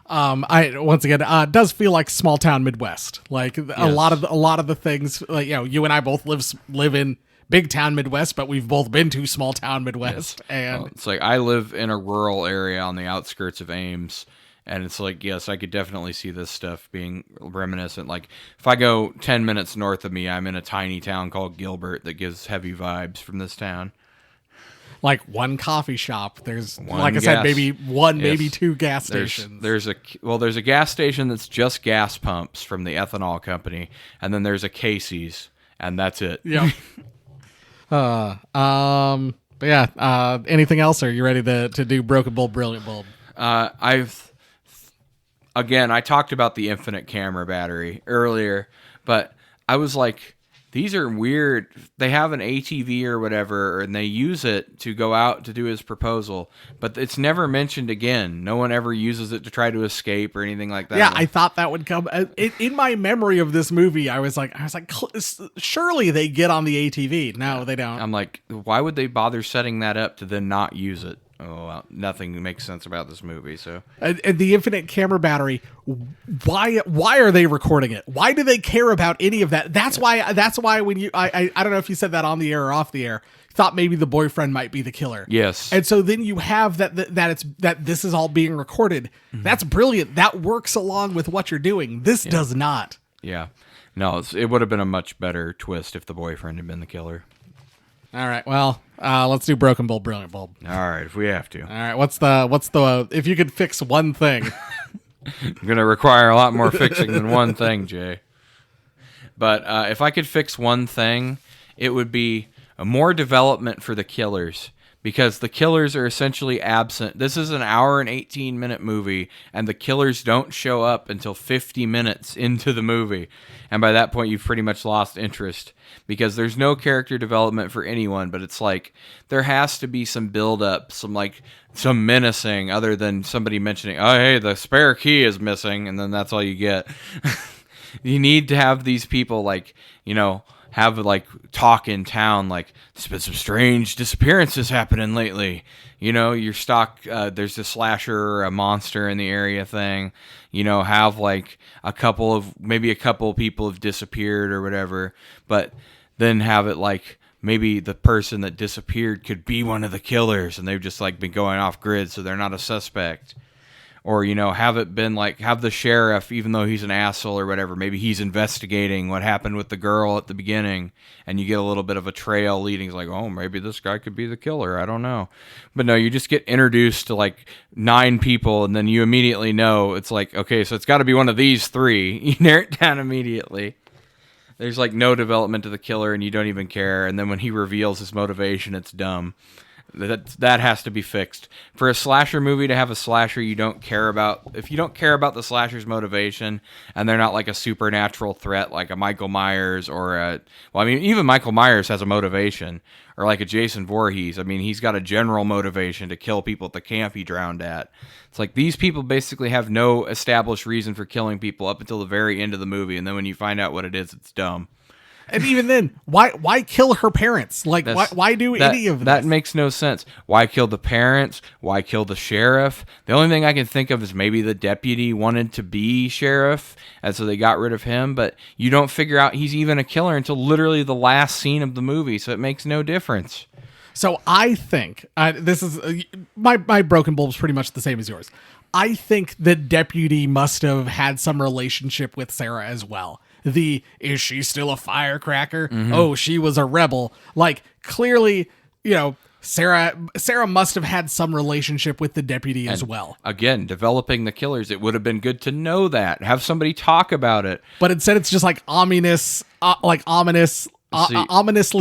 It does feel like small town Midwest. Like yes. a lot of the things, like, you know, you and I both live in big town Midwest, but we've both been to small town Midwest. Yes. And it's like I live in a rural area on the outskirts of Ames, and it's like, yes, I could definitely see this stuff being reminiscent. Like if I go 10 minutes north of me, I'm in a tiny town called Gilbert that gives heavy vibes from this town. Like one coffee shop. There's like I said, maybe one, maybe two gas stations. There's a gas station that's just gas pumps from the ethanol company, and then there's a Casey's, and that's it. Yeah. But yeah. Anything else? Or are you ready to do Broken Bulb, Brilliant Bulb? I talked about the infinite camera battery earlier, but I was like, these are weird. They have an ATV or whatever, and they use it to go out to do his proposal, but it's never mentioned again. No one ever uses it to try to escape or anything like that. Yeah, I thought that would come in my memory of this movie. I was like, surely they get on the ATV. No, they don't. I'm like, why would they bother setting that up to then not use it? Oh, well, nothing makes sense about this movie. So, and the infinite camera battery. Why are they recording it? Why do they care about any of that? That's why when I don't know if you said that on the air or off the air. thought maybe the boyfriend might be the killer. Yes. And so then you have that this is all being recorded. That's brilliant. That works along with what you're doing. This does not. Yeah. No, it would have been a much better twist if the boyfriend had been the killer. All right. Well, let's do Broken Bulb, Brilliant Bulb. All right, if we have to. All right. What's the if you could fix one thing? I'm going to require a lot more fixing than one thing, Jay. But if I could fix one thing, it would be more development for the killers. Because the killers are essentially absent. This is an hour and 18-minute movie, and the killers don't show up until 50 minutes into the movie. And by that point, you've pretty much lost interest. Because there's no character development for anyone, but it's like there has to be some build-up, some menacing, other than somebody mentioning, oh, hey, the spare key is missing, and then that's all you get. You need to have these people, like, you know, have like talk in town, like there's been some strange disappearances happening lately. You know, your stock, there's a slasher or a monster in the area thing. You know, have like maybe a couple of people have disappeared or whatever, but then have it like maybe the person that disappeared could be one of the killers and they've just like been going off grid, so they're not a suspect. Or, you know, have it been like, have the sheriff, even though he's an asshole or whatever, maybe he's investigating what happened with the girl at the beginning, and you get a little bit of a trail leading. It's like, oh, maybe this guy could be the killer. I don't know. But no, you just get introduced to like 9 people, and then you immediately know it's like, okay, so it's got to be one of these 3. You narrow it down immediately. There's like no development to the killer, and you don't even care. And then when he reveals his motivation, it's dumb. That has to be fixed. For a slasher movie to have a slasher you don't care about, if you don't care about the slasher's motivation and they're not like a supernatural threat like a Michael Myers or even Michael Myers has a motivation, or like a Jason Voorhees. I mean, he's got a general motivation to kill people at the camp he drowned at. It's like these people basically have no established reason for killing people up until the very end of the movie, and then when you find out what it is, it's dumb. And even then, why kill her parents? Like, why do any of this? That makes no sense. Why kill the parents? Why kill the sheriff? The only thing I can think of is maybe the deputy wanted to be sheriff, and so they got rid of him. But you don't figure out he's even a killer until literally the last scene of the movie, so it makes no difference. So I think, this is, my Broken Bulb's pretty much the same as yours. I think the deputy must have had some relationship with Sarah as well. Is she still a firecracker? Mm-hmm. Oh, she was a rebel. Like, clearly, you know, Sarah must have had some relationship with the deputy as well. Again, developing the killers, it would have been good to know that. Have somebody talk about it. But instead it's just like ominously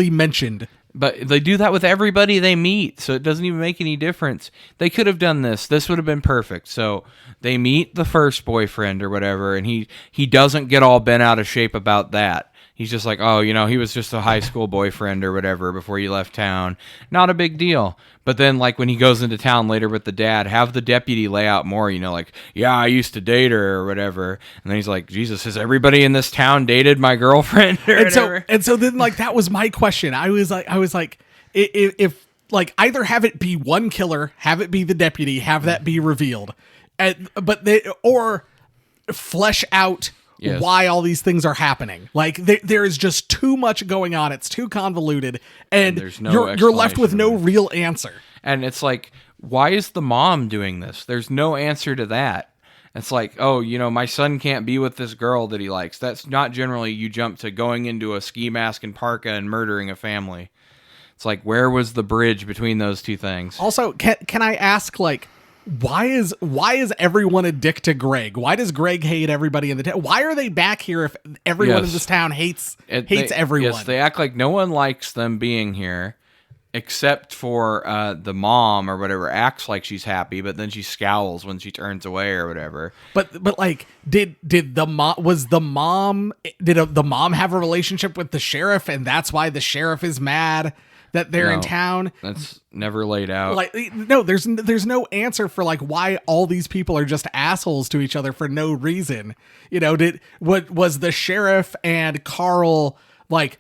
mentioned. But they do that with everybody they meet, so it doesn't even make any difference. They could have done this. This would have been perfect. So they meet the first boyfriend or whatever, and he doesn't get all bent out of shape about that. He's just like, oh, you know, he was just a high school boyfriend or whatever before you left town. Not a big deal. But then, like, when he goes into town later with the dad, have the deputy lay out more, you know, like, yeah, I used to date her or whatever. And then he's like, Jesus, has everybody in this town dated my girlfriend or whatever? And so then, like, that was my question. I was like, if like, either have it be one killer, have it be the deputy, have that be revealed. Or flesh out why all these things are happening. Like, there is just too much going on. It's too convoluted, and you're left with no real answer. And it's like, why is the mom doing this? There's no answer to that. It's like, oh, you know, my son can't be with this girl that he likes. That's not generally you jump to going into a ski mask and parka and murdering a family. It's like, where was the bridge between those two things? Also, can I ask, like, why is everyone a dick to Greg? Why does Greg hate everybody in the town? Why are they back here if everyone in this town hates everyone? Yes, they act like no one likes them being here, except for the mom or whatever acts like she's happy, but then she scowls when she turns away or whatever. But like, did the mom have a relationship with the sheriff, and that's why the sheriff is mad that they're in town? That's never laid out. Like, no, there's no answer for like why all these people are just assholes to each other for no reason. You know, what was the sheriff and Carl like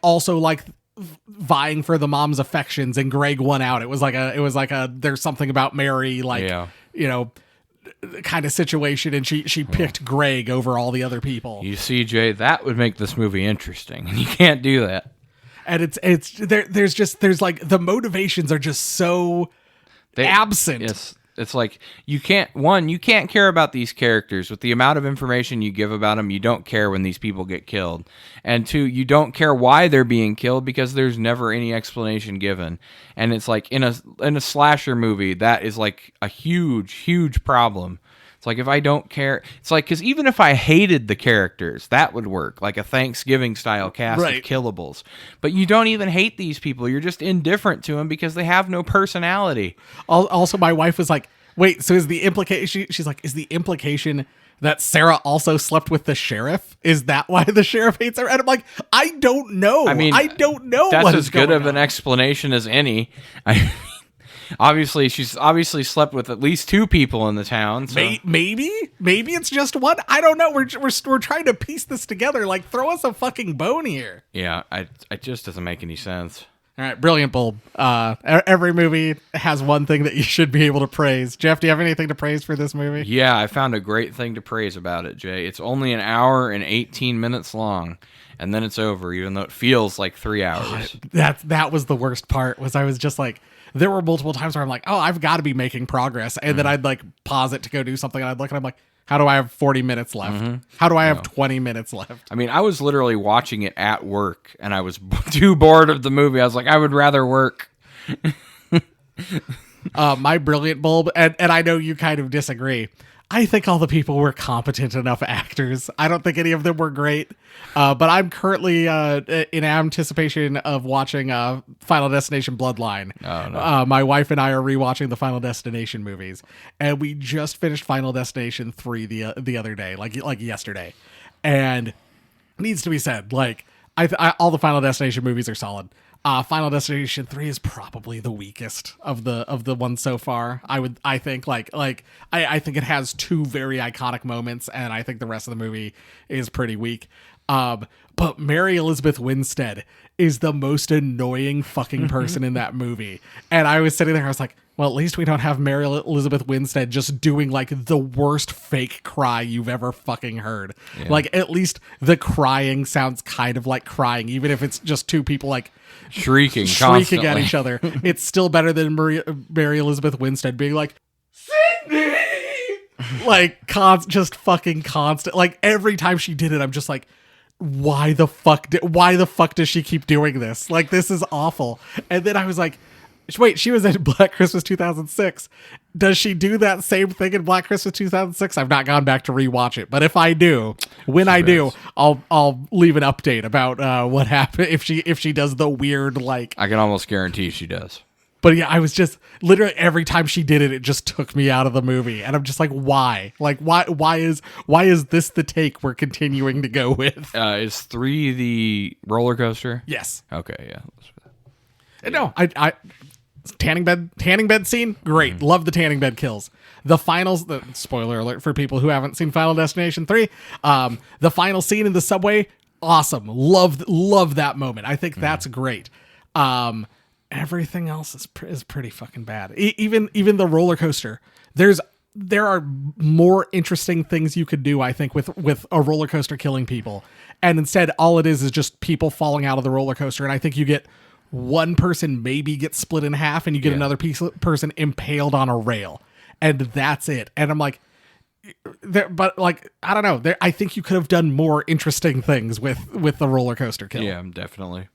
also like vying for the mom's affections, and Greg won out? It was like a there's something about Mary, like, you know, kind of situation, and she picked Greg over all the other people. You see, Jay, that would make this movie interesting, and you can't do that. and there's like the motivations are just so absent. Yes. It's like you can't care about these characters with the amount of information you give about them. You don't care when these people get killed, and two, you don't care why they're being killed because there's never any explanation given. And it's like in a slasher movie, that is like a huge problem. It's like if I don't care, it's like because even if I hated the characters, that would work, like a Thanksgiving style cast of killables. But you don't even hate these people; you're just indifferent to them because they have no personality. Also, my wife was like, "Wait, so is the implication?" She's like, "Is the implication that Sarah also slept with the sheriff? Is that why the sheriff hates her?" And I'm like, "I don't know. I mean, I don't know. That's as good of an explanation as any." She's obviously slept with at least 2 people in the town. So. Maybe it's just one. I don't know. We're trying to piece this together. Like, throw us a fucking bone here. Yeah, it just doesn't make any sense. All right, Brilliant Bulb. Every movie has one thing that you should be able to praise. Jeff, do you have anything to praise for this movie? Yeah, I found a great thing to praise about it, Jay. It's only 1 hour and 18 minutes long, and then it's over, even though it feels like 3 hours. That was the worst part. Was I was just like. There were multiple times where I'm like, oh, I've got to be making progress. And then I'd like pause it to go do something. And I'd look and I'm like, how do I have 40 minutes left? How do I have 20 minutes left? I mean, I was literally watching it at work and I was too bored of the movie. I was like, I would rather work. My Brilliant Bulb, and I know you kind of disagree. I think all the people were competent enough actors. I don't think any of them were great. But I'm currently in anticipation of watching Final Destination Bloodline. Oh, no. My wife and I are rewatching the Final Destination movies. And we just finished Final Destination 3 the other day, like yesterday. And needs to be said, like, all the Final Destination movies are solid. Final Destination 3 is probably the weakest of the ones so far. I think I think it has 2 very iconic moments, and I think the rest of the movie is pretty weak. But Mary Elizabeth Winstead is the most annoying fucking person in that movie. And I was sitting there, I was like, well, at least we don't have Mary Elizabeth Winstead just doing like the worst fake cry you've ever fucking heard. Yeah. Like, at least the crying sounds kind of like crying, even if it's just 2 people like shrieking at each other. It's still better than Mary Elizabeth Winstead being like, Sydney! Like, just fucking constant. Like, every time she did it, I'm just like, why the fuck does she keep doing this? Like, this is awful. And then I was like, wait, she was in Black Christmas 2006. Does she do that same thing in Black Christmas 2006? I've not gone back to rewatch it, but if I do, I'll leave an update about what happened if she does the weird, like, I can almost guarantee she does. But yeah, I was just literally every time she did it, it just took me out of the movie, and I'm just like, why? Like, why is this the take we're continuing to go with? Is 3 the roller coaster? Yes. Okay. Yeah. No, I tanning bed scene, great. Love the tanning bed kills. The finals, the spoiler alert for people who haven't seen Final Destination 3, the final scene in the subway, awesome. Love that moment. I think that's great. Everything else is pretty fucking bad. Even the roller coaster. There are more interesting things you could do, I think, with a roller coaster killing people. And instead, all it is just people falling out of the roller coaster. And I think you get one person maybe gets split in half, and you get another person impaled on a rail, and that's it. And I'm like, but like, I don't know. I think you could have done more interesting things with the roller coaster kill. Yeah, definitely.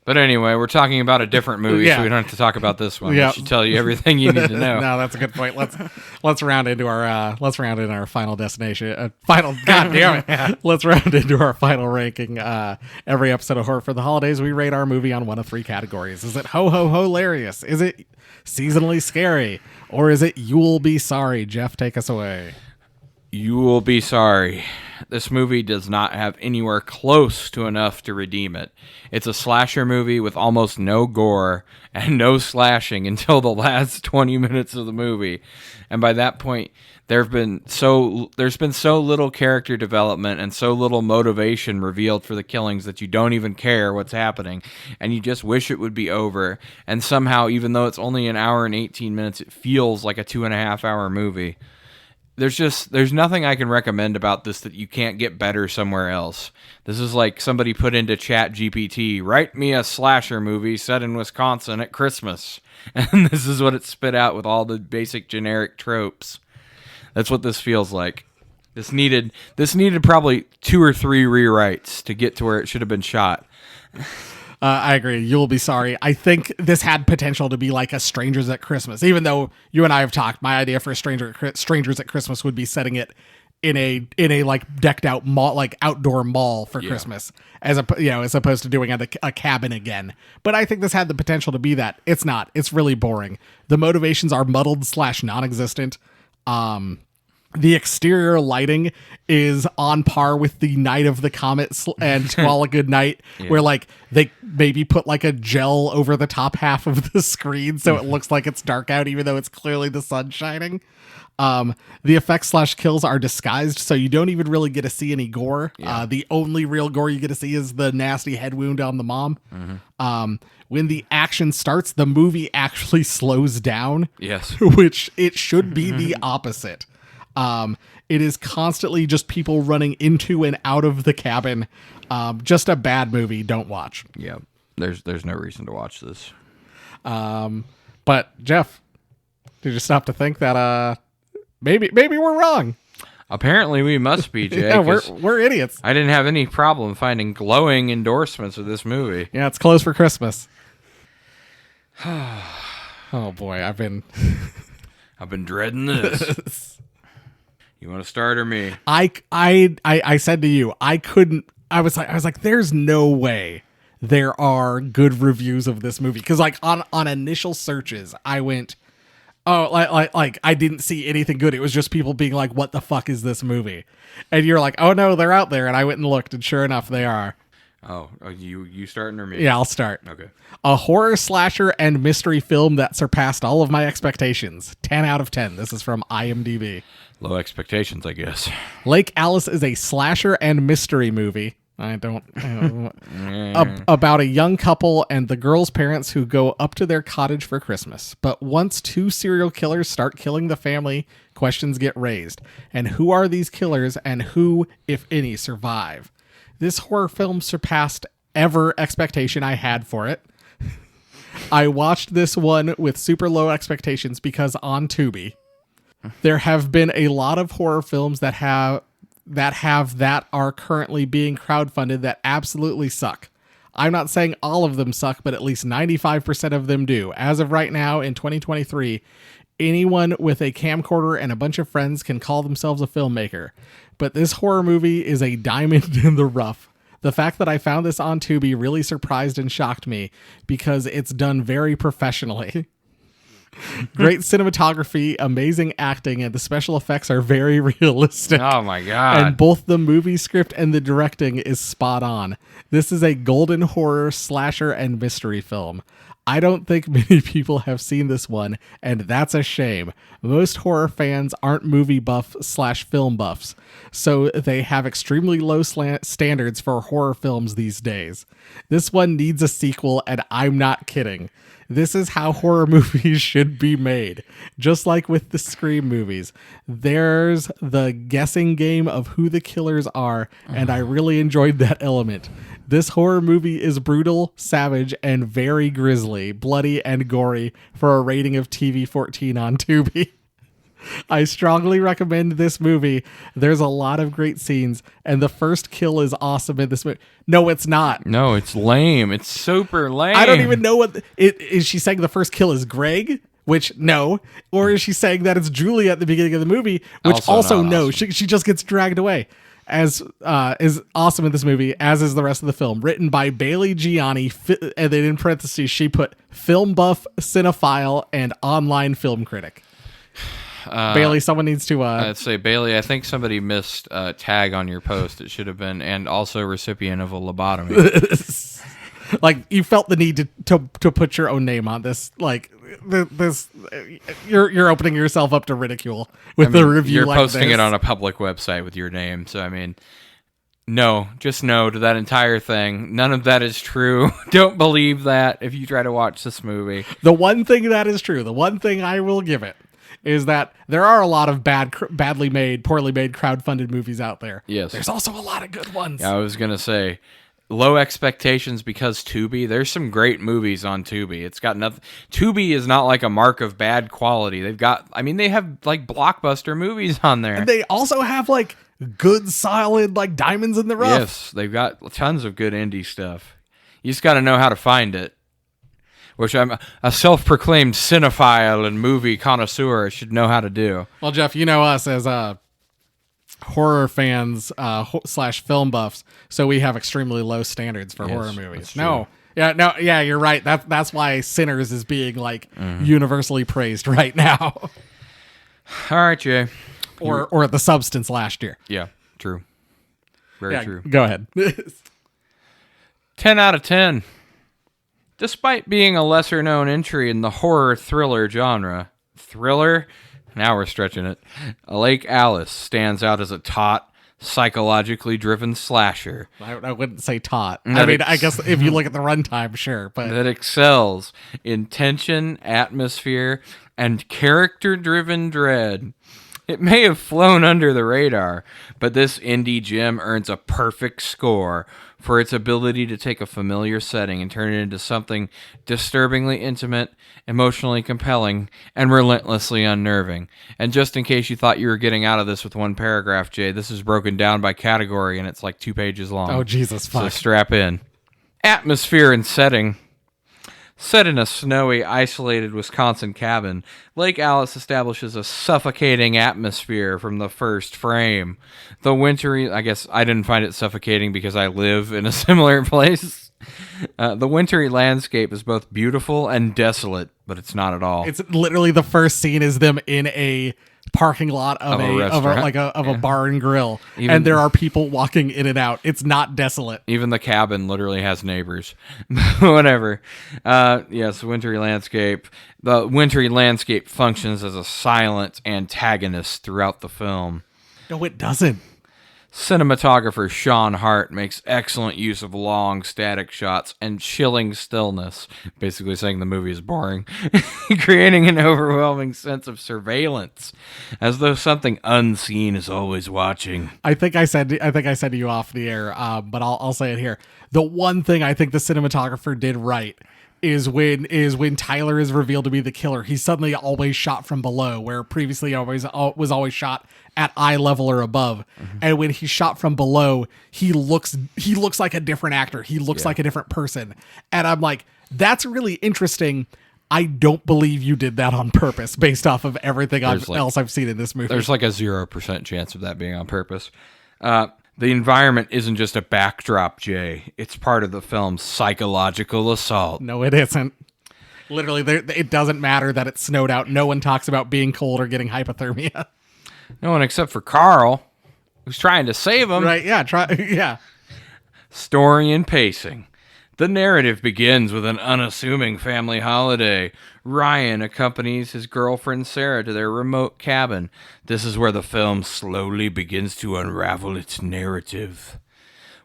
But anyway, we're talking about a different movie, so we don't have to talk about this one. We should tell you everything you need to know. No, that's a good point. Let's round into our Final Destination. God damn it! Let's round into our final ranking. Every episode of Horror for the Holidays, we rate our movie on one of 3 categories. Is it ho ho hilarious? Is it seasonally scary? Or is it you'll be sorry? Jeff, take us away. You will be sorry. This movie does not have anywhere close to enough to redeem it. It's a slasher movie with almost no gore and no slashing until the last 20 minutes of the movie. And by that point, there's been so little character development and so little motivation revealed for the killings that you don't even care what's happening. And you just wish it would be over. And somehow, even though it's only 1 hour and 18 minutes, it feels like a 2.5 hour movie. there's nothing I can recommend about this that you can't get better somewhere else. This is like somebody put into Chat GPT, write me a slasher movie set in Wisconsin at Christmas. And this is what it spit out with all the basic generic tropes. That's what this feels like. This needed probably 2 or 3 rewrites to get to where it should have been shot. I agree. You'll be sorry. I think this had potential to be like a Strangers at Christmas, even though you and I have talked. My idea for Strangers at Christmas would be setting it in a like decked out mall, like outdoor mall for Christmas, as opposed to doing a cabin again. But I think this had the potential to be that. It's not. It's really boring. The motivations are muddled / non-existent. The exterior lighting is on par with the Night of the Comet and To All a Good Night, where like they maybe put like a gel over the top half of the screen so it looks like it's dark out, even though it's clearly the sun shining. The effects / kills are disguised, so you don't even really get to see any gore. The only real gore you get to see is the nasty head wound on the mom. When the action starts, the movie actually slows down. Yes. Which it should be the opposite. It is constantly just people running into and out of the cabin. Just a bad movie. Don't watch. Yeah. There's no reason to watch this. But Jeff, did you stop to think that maybe we're wrong? Apparently we must be, Jay. Yeah, we're idiots. I didn't have any problem finding glowing endorsements of this movie. Yeah, it's closed for Christmas. Oh boy, I've been dreading this. You want to start or me? I said to you, I was like, there's no way there are good reviews of this movie. Cause like on initial searches, I went, oh, like I didn't see anything good. It was just people being like, what the fuck is this movie? And you're like, oh no, they're out there. And I went and looked, and sure enough, they are. Oh, you starting or me? Yeah, I'll start. Okay. A horror slasher and mystery film that surpassed all of my expectations. 10 out of 10. This is from IMDb. Low expectations, I guess. Lake Alice is a slasher and mystery movie. About a young couple and the girl's parents who go up to their cottage for Christmas. But once 2 serial killers start killing the family, questions get raised. And who are these killers, and who, if any, survive? This horror film surpassed ever expectation I had for it. I watched this one with super low expectations because on Tubi, there have been a lot of horror films that are currently being crowdfunded that absolutely suck. I'm not saying all of them suck, but at least 95% of them do. As of right now in 2023, anyone with a camcorder and a bunch of friends can call themselves a filmmaker. But this horror movie is a diamond in the rough. The fact that I found this on Tubi really surprised and shocked me because it's done very professionally. Great cinematography, amazing acting, and the special effects are very realistic. Oh my god. And both the movie script and the directing is spot on. This is a golden horror, slasher, and mystery film. I don't think many people have seen this one, and that's a shame. Most horror fans aren't movie buff / film buffs, so they have extremely low standards for horror films these days. This one needs a sequel, and I'm not kidding. This is how horror movies should be made. Just like with the Scream movies. There's the guessing game of who the killers are, and I really enjoyed that element. This horror movie is brutal, savage, and very grisly, bloody, and gory for a rating of TV-14 on Tubi. I strongly recommend this movie. There's a lot of great scenes, and the first kill is awesome in this movie. No, it's not. No, it's lame. It's super lame. I don't even know what... Is she saying the first kill is Greg? Which, no. Or is she saying that it's Julie at the beginning of the movie? Which also no. Awesome. She just gets dragged away. As is awesome in this movie, as is the rest of the film. Written by Bailey Gianni, and then in parentheses, she put film buff, cinephile, and online film critic. Bailey, someone needs to... I'd say, Bailey, I think somebody missed tag on your post. It should have been, and also recipient of a lobotomy. Like, you felt the need to put your own name on this. Like, this, you're opening yourself up to ridicule with the review. You're like posting this. it on a public website with your name, so I mean, no, just no to that entire thing. None of that is true. Don't believe that if you try to watch this movie. The one thing that is true, the one thing I will give it, is that there are a lot of badly made, poorly made, crowdfunded movies out there. Yes. There's also a lot of good ones. I was going to say, low expectations because Tubi. There's some great movies on Tubi. It's got nothing. Tubi is not like a mark of bad quality. They have like blockbuster movies on there. And they also have like good, solid, like diamonds in the rough. Yes, they've got tons of good indie stuff. You just got to know how to find it. Which I'm a self-proclaimed cinephile and movie connoisseur. I should know how to do. Well, Jeff, you know us as horror fans slash film buffs, so we have extremely low standards for horror movies. You're right. That's why Sinners is being like universally praised right now. All right, Jay. Or The Substance last year. Yeah, true. Very true. Go ahead. 10 out of 10. Despite being a lesser-known entry in the horror thriller genre, now we're stretching it, Lake Alice stands out as a taut, psychologically driven slasher. I wouldn't say taut. I guess if you look at the runtime, sure. But that excels in tension, atmosphere, and character-driven dread. It may have flown under the radar, but this indie gem earns a perfect score for its ability to take a familiar setting and turn it into something disturbingly intimate, emotionally compelling, and relentlessly unnerving. And just in case you thought you were getting out of this with one paragraph, Jay, this is broken down by category, and it's like 2 pages long. Oh, Jesus, fuck. So strap in. Atmosphere and setting. Set in a snowy, isolated Wisconsin cabin, Lake Alice establishes a suffocating atmosphere from the first frame. The wintry, I guess I didn't find it suffocating because I live in a similar place. The wintry landscape is both beautiful and desolate, but it's not at all. It's literally the first scene is them in a parking lot of a bar and grill, and there are people walking in and out. It's not desolate. Even the cabin literally has neighbors. Whatever. Yes, wintry landscape. The wintry landscape functions as a silent antagonist throughout the film. No, it doesn't. Cinematographer Sean Hart makes excellent use of long static shots and chilling stillness, basically saying the movie is boring, creating an overwhelming sense of surveillance, as though something unseen is always watching. I think I said to you off the air, but I'll say it here. The one thing I think the cinematographer did right is when Tyler is revealed to be the killer, he's suddenly always shot from below, where previously was always shot at eye level or above. Mm-hmm. And when he's shot from below, he looks like a different actor. He looks like a different person. And I'm like, that's really interesting. I don't believe you did that on purpose based off of everything else I've seen in this movie. There's like a 0% chance of that being on purpose. The environment isn't just a backdrop, Jay. It's part of the film's psychological assault. No, it isn't. Literally, it doesn't matter that it snowed out. No one talks about being cold or getting hypothermia. No one except for Carl, who's trying to save him. Right, yeah. Story and pacing. The narrative begins with an unassuming family holiday. Ryan accompanies his girlfriend Sarah to their remote cabin. This is where the film slowly begins to unravel its narrative.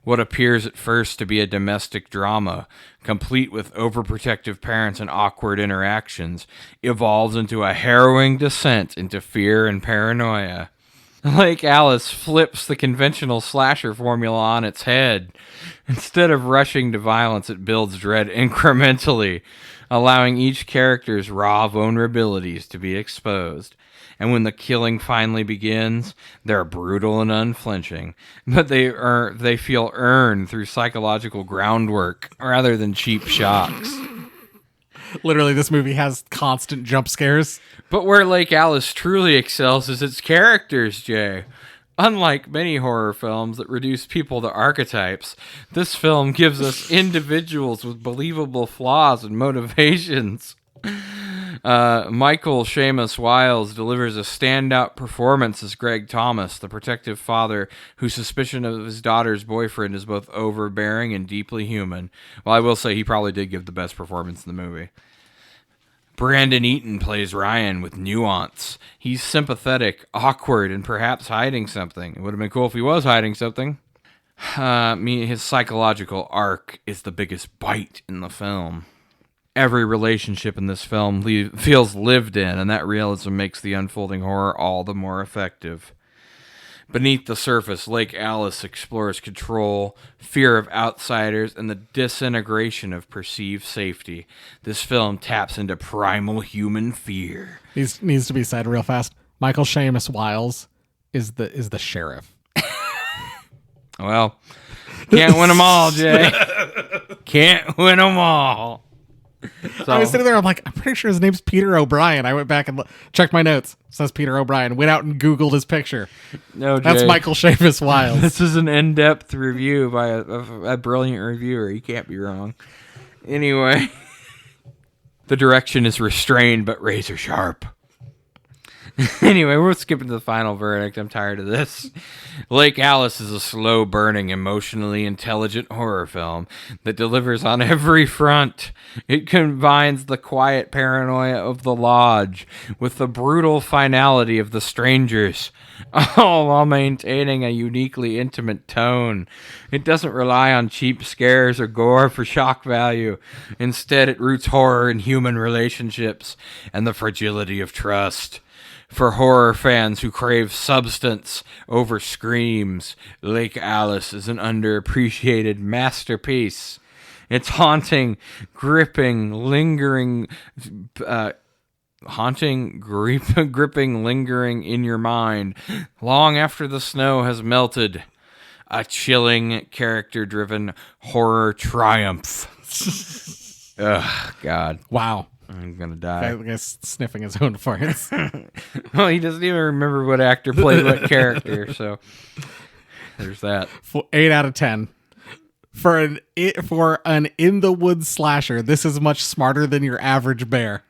What appears at first to be a domestic drama, complete with overprotective parents and awkward interactions, evolves into a harrowing descent into fear and paranoia. Lake Alice flips the conventional slasher formula on its head. Instead of rushing to violence, it builds dread incrementally, allowing each character's raw vulnerabilities to be exposed. And when the killing finally begins, they're brutal and unflinching, but they feel earned through psychological groundwork rather than cheap shocks. Literally, this movie has constant jump scares. But where Lake Alice truly excels is its characters, Jay. Unlike many horror films that reduce people to archetypes, this film gives us individuals with believable flaws and motivations. Michael Seamus Wiles delivers a standout performance as Greg Thomas, the protective father whose suspicion of his daughter's boyfriend is both overbearing and deeply human. Well, I will say he probably did give the best performance in the movie. Brandon Eaton plays Ryan with nuance. He's sympathetic, awkward, and perhaps hiding something. It would have been cool if he was hiding something. His psychological arc is the biggest bite in the film. Every relationship in this film feels lived in, and that realism makes the unfolding horror all the more effective. Beneath the surface, Lake Alice explores control, fear of outsiders, and the disintegration of perceived safety. This film taps into primal human fear. Needs to be said real fast. Michael Seamus Wiles is the sheriff. Well, can't win them all, Jay. Can't win them all. So, I was sitting there, I'm like, I'm pretty sure his name's Peter O'Brien. I went back and checked my notes. It says Peter O'Brien. Went out and Googled his picture. no, Jay. That's Michael Seamus Wiles. This is an in-depth review by a brilliant reviewer. You can't be wrong. Anyway, the direction is restrained but razor sharp. Anyway, we're skipping to the final verdict. I'm tired of this. Lake Alice is a slow-burning, emotionally intelligent horror film that delivers on every front. It combines the quiet paranoia of the lodge with the brutal finality of the strangers, all while maintaining a uniquely intimate tone. It doesn't rely on cheap scares or gore for shock value. Instead, it roots horror in human relationships and the fragility of trust. For horror fans who crave substance over screams, Lake Alice is an underappreciated masterpiece. It's haunting, gripping, lingering in your mind long after the snow has melted. A chilling, character-driven horror triumph. Ugh, God. Wow. I'm gonna die. I guess sniffing his own farts. Well, he doesn't even remember what actor played what character, so there's that. 8 out of 10. For an in the woods slasher, this is much smarter than your average bear.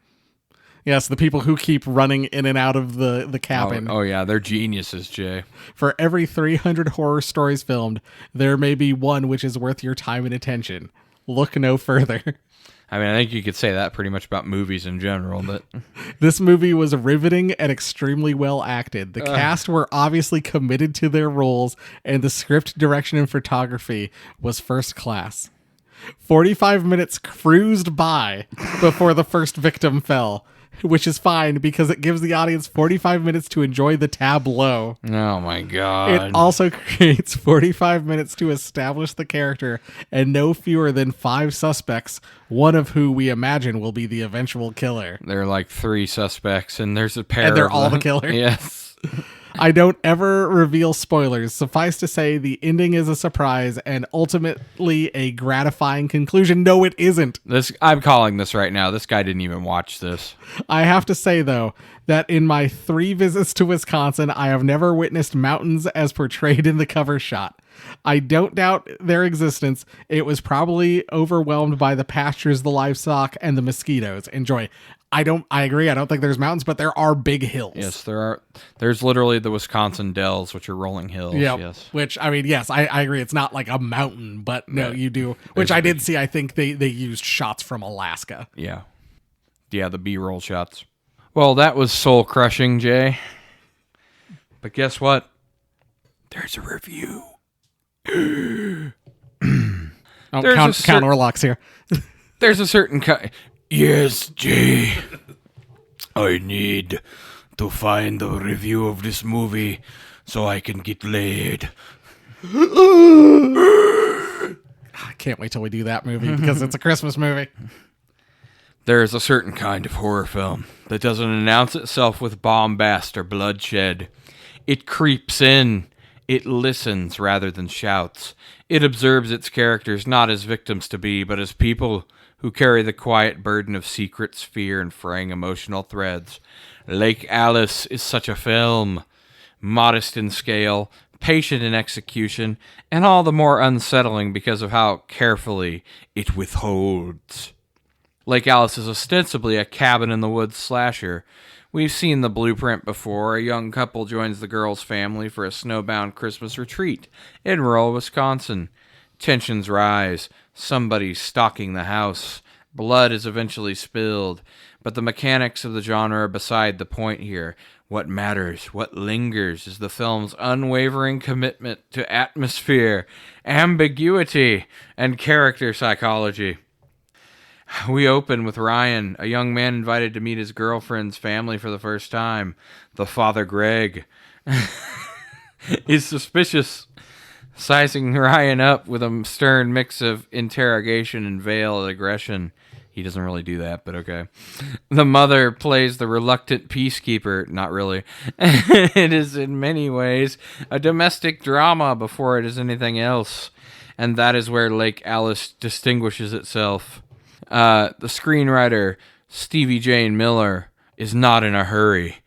Yes, the people who keep running in and out of the cabin. Oh yeah, they're geniuses, Jay. For every 300 horror stories filmed, there may be one which is worth your time and attention. Look no further. I mean, I think you could say that pretty much about movies in general, but This movie was riveting and extremely well acted. The cast were obviously committed to their roles, and the script, direction, and photography was first class. 45 minutes cruised by before the first victim fell, which is fine because it gives the audience 45 minutes to enjoy the tableau. oh my god. It also creates 45 minutes to establish the character and no fewer than 5 suspects, one of who we imagine will be the eventual killer. There are like 3 suspects, and there's a pair And they're of all them. the killer? Yes. I don't ever reveal spoilers. Suffice to say, the ending is a surprise and ultimately a gratifying conclusion. No, it isn't. I'm calling this right now. This guy didn't even watch this. I have to say, though, that in my 3 visits to Wisconsin, I have never witnessed mountains as portrayed in the cover shot. I don't doubt their existence. It was probably overwhelmed by the pastures, the livestock, and the mosquitoes. Enjoy. I agree. I don't think there's mountains, but there are big hills. Yes, there are. There's literally the Wisconsin Dells, which are rolling hills. Yeah. Yes. Which, I mean, yes, I agree. It's not like a mountain, but no, you do. Which I did see. I think they used shots from Alaska. Yeah. Yeah, the B-roll shots. Well, that was soul-crushing, Jay. But guess what? There's a review. Oh, There's count a cer- Orlocks here. There's a certain kind. Yes, Jay. I need to find the review of this movie so I can get laid. I can't wait till we do that movie because it's a Christmas movie. There is a certain kind of horror film that doesn't announce itself with bombast or bloodshed. It creeps in. It listens rather than shouts. It observes its characters not as victims to be, but as people who carry the quiet burden of secrets, fear, and fraying emotional threads. Lake Alice is such a film. Modest in scale, patient in execution, and all the more unsettling because of how carefully it withholds. Lake Alice is ostensibly a cabin-in-the-woods slasher. We've seen the blueprint before. A young couple joins the girl's family for a snowbound Christmas retreat in rural Wisconsin. Tensions rise. Somebody's stalking the house. Blood is eventually spilled. But the mechanics of the genre are beside the point here. What matters, what lingers, is the film's unwavering commitment to atmosphere, ambiguity, and character psychology. We open with Ryan, a young man invited to meet his girlfriend's family for the first time. The father, Greg, is suspicious, sizing Ryan up with a stern mix of interrogation and veiled aggression. He doesn't really do that, but okay. The mother plays the reluctant peacekeeper. Not really. It is in many ways a domestic drama before it is anything else. And that is where Lake Alice distinguishes itself. The screenwriter, Stevie Jane Miller, is not in a hurry.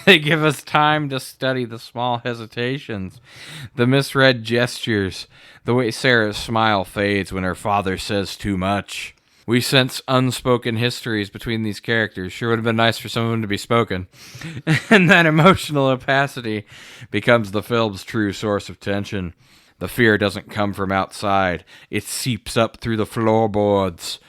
They give us time to study the small hesitations, the misread gestures, the way Sarah's smile fades when her father says too much. We sense unspoken histories between these characters. Sure would have been nice for some of them to be spoken. And that emotional opacity becomes the film's true source of tension. The fear doesn't come from outside. It seeps up through the floorboards.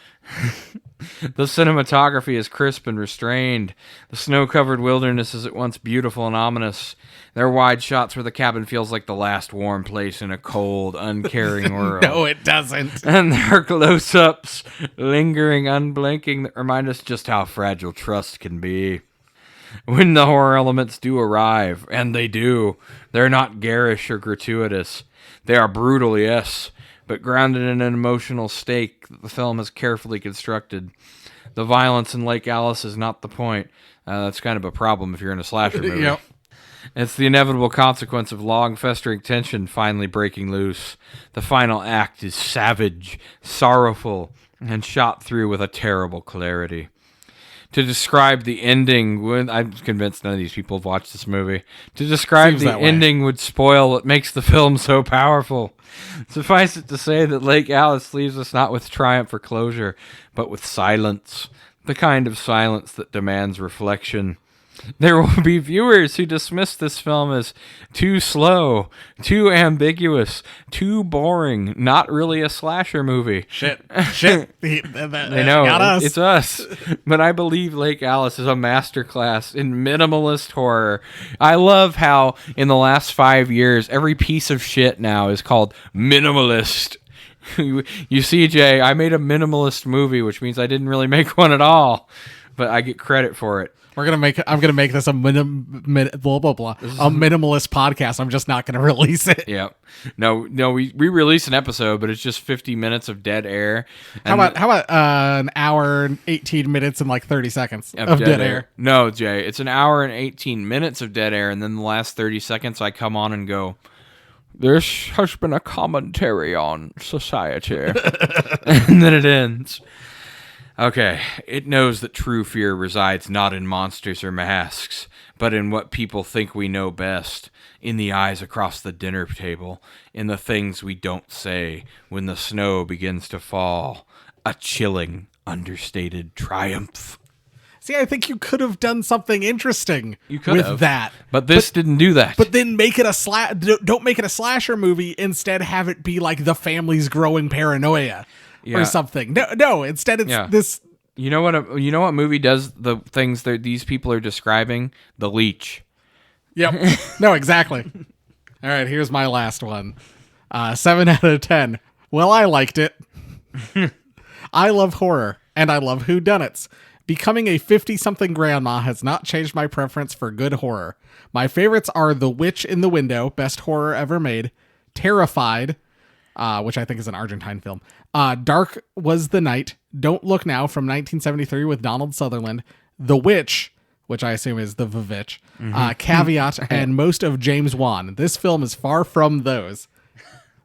The cinematography is crisp and restrained. The snow-covered wilderness is at once beautiful and ominous. There are wide shots where the cabin feels like the last warm place in a cold, uncaring world. No, it doesn't. And there are close-ups, lingering, unblinking, that remind us just how fragile trust can be. When the horror elements do arrive, and they do, they're not garish or gratuitous. They are brutal, yes, but grounded in an emotional stake that the film has carefully constructed. The violence in Lake Alice is not the point. That's kind of a problem if you're in a slasher movie. Yep. It's the inevitable consequence of long festering tension finally breaking loose. The final act is savage, sorrowful, and shot through with a terrible clarity. To describe the ending, I'm convinced none of these people have watched this movie. To describe Seems the that way. ending would spoil what makes the film so powerful. Suffice it to say that Lake Alice leaves us not with triumph or closure, but with silence. The kind of silence that demands reflection. There will be viewers who dismiss this film as too slow, too ambiguous, too boring, not really a slasher movie. Shit. They know, Got us. it's us. But I believe Lake Alice is a masterclass in minimalist horror. I love how in the last 5 years, every piece of shit now is called minimalist. You see, Jay, I made a minimalist movie, which means I didn't really make one at all, but I get credit for it. I'm gonna make this a blah blah blah a minimalist podcast. I'm just not gonna release it. Yeah. No, we release an episode, but it's just 50 minutes of dead air. How about an hour and 18 minutes and like 30 seconds of dead air? No, Jay, it's an hour and 18 minutes of dead air, and then the last 30 seconds I come on and go, "This has been a commentary on society." And then it ends. Okay, it knows that true fear resides not in monsters or masks, but in what people think we know best, in the eyes across the dinner table, in the things we don't say when the snow begins to fall. A chilling, understated triumph. See, I think you could have done something interesting You could with have. that. But this didn't do that. But then make it don't make it a slasher movie. Instead, have it be like the family's growing paranoia Yeah. or something. No. Instead, it's Yeah. this. You know what movie does the things that these people are describing? The Leech. Yep. No, exactly. All right, here's my last one. 7 out of 10. Well, I liked it. I love horror, and I love whodunits. Becoming a 50-something grandma has not changed my preference for good horror. My favorites are The Witch in the Window, best horror ever made, Terrified, which I think is an Argentine film, Dark Was the Night, Don't Look Now from 1973 with Donald Sutherland, The Witch, which I assume is the Vivitch, Caveat, and most of James Wan. This film is far from those.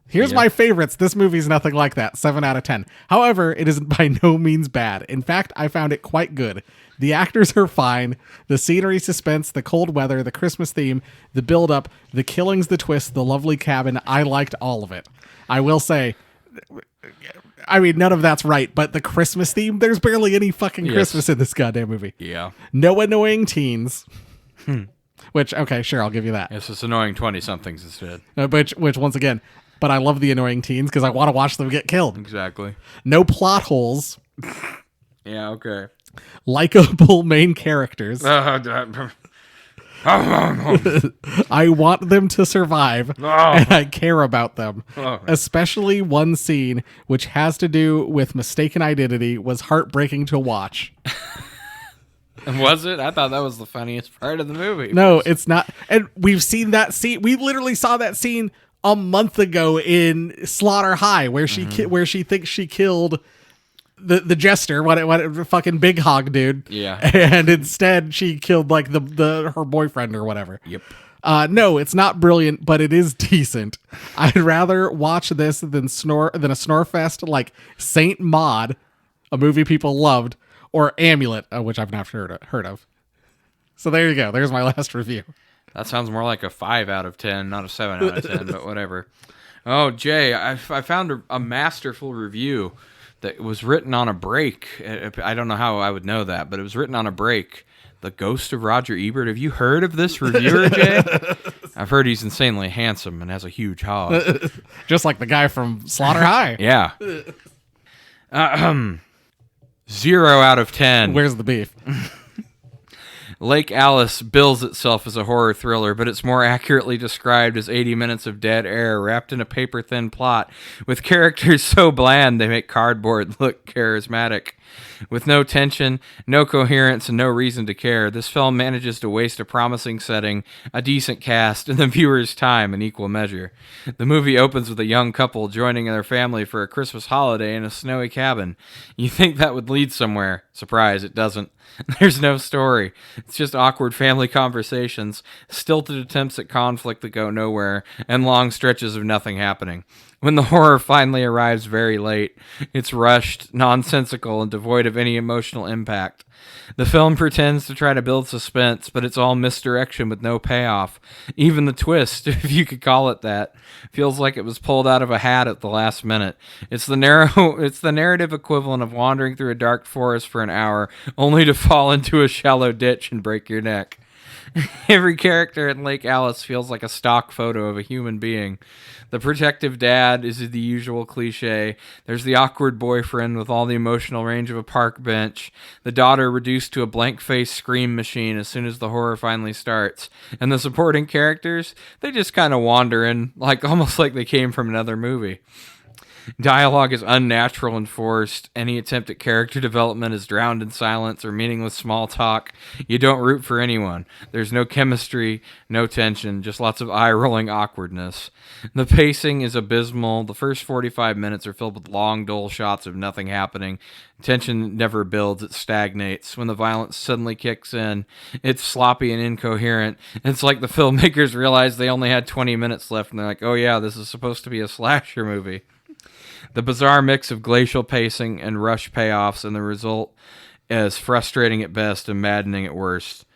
Here's my favorites. This movie's nothing like that. 7 out of 10. However, it is by no means bad. In fact, I found it quite good. The actors are fine. The scenery, suspense, the cold weather, the Christmas theme, the build-up, the killings, the twist, the lovely cabin. I liked all of it. I will say, I mean, none of that's right, but the Christmas theme, there's barely any fucking Christmas in this goddamn movie. Yeah. No annoying teens. Which, okay, sure, I'll give you that. Yes, it's annoying 20-somethings instead. Which, once again, but I love the annoying teens because I want to watch them get killed. Exactly. No plot holes. Yeah, okay. Likeable main characters. I want them to survive, and I care about them. Oh. Especially one scene, which has to do with mistaken identity, was heartbreaking to watch. Was it? I thought that was the funniest part of the movie. No, it's not. And we've seen that scene. We literally saw that scene a month ago in Slaughter High, where she where she thinks she killed the jester, what fucking big hog dude. Yeah. And instead she killed like the her boyfriend or whatever. Yep. No, it's not brilliant, but it is decent. I'd rather watch this than a Snorefest like Saint Maud, a movie people loved, or Amulet, which I've not heard of. So there you go. There's my last review. That sounds more like a 5 out of 10, not a 7 out of 10, but whatever. Oh, Jay, I found a masterful review that was written on a break. I don't know how I would know that, but it was written on a break. The Ghost of Roger Ebert. Have you heard of this reviewer, Jay? I've heard he's insanely handsome and has a huge hog. Just like the guy from Slaughter High. Yeah. 0 out of 10. Where's the beef? Lake Alice bills itself as a horror thriller, but it's more accurately described as 80 minutes of dead air wrapped in a paper-thin plot, with characters so bland they make cardboard look charismatic. With no tension, no coherence, and no reason to care, this film manages to waste a promising setting, a decent cast, and the viewer's time in equal measure. The movie opens with a young couple joining their family for a Christmas holiday in a snowy cabin. You think that would lead somewhere. Surprise, it doesn't. There's no story. It's just awkward family conversations, stilted attempts at conflict that go nowhere, and long stretches of nothing happening. When the horror finally arrives very late, it's rushed, nonsensical, and devoid of any emotional impact. The film pretends to try to build suspense, but it's all misdirection with no payoff. Even the twist, if you could call it that, feels like it was pulled out of a hat at the last minute. It's the narrative equivalent of wandering through a dark forest for an hour, only to fall into a shallow ditch and break your neck. Every character in Lake Alice feels like a stock photo of a human being. The protective dad is the usual cliche. There's the awkward boyfriend with all the emotional range of a park bench. The daughter reduced to a blank-faced scream machine as soon as the horror finally starts. And the supporting characters, they just kind of wander in, almost like they came from another movie. Dialogue is unnatural and forced. Any attempt at character development is drowned in silence or meaningless small talk. You don't root for anyone. There's no chemistry, no tension, just lots of eye-rolling awkwardness. The pacing is abysmal. The first 45 minutes are filled with long, dull shots of nothing happening. Tension never builds, it stagnates. When the violence suddenly kicks in, it's sloppy and incoherent. It's like the filmmakers realized they only had 20 minutes left, and they're like, oh yeah, this is supposed to be a slasher movie. The bizarre mix of glacial pacing and rush payoffs, and the result is frustrating at best and maddening at worst.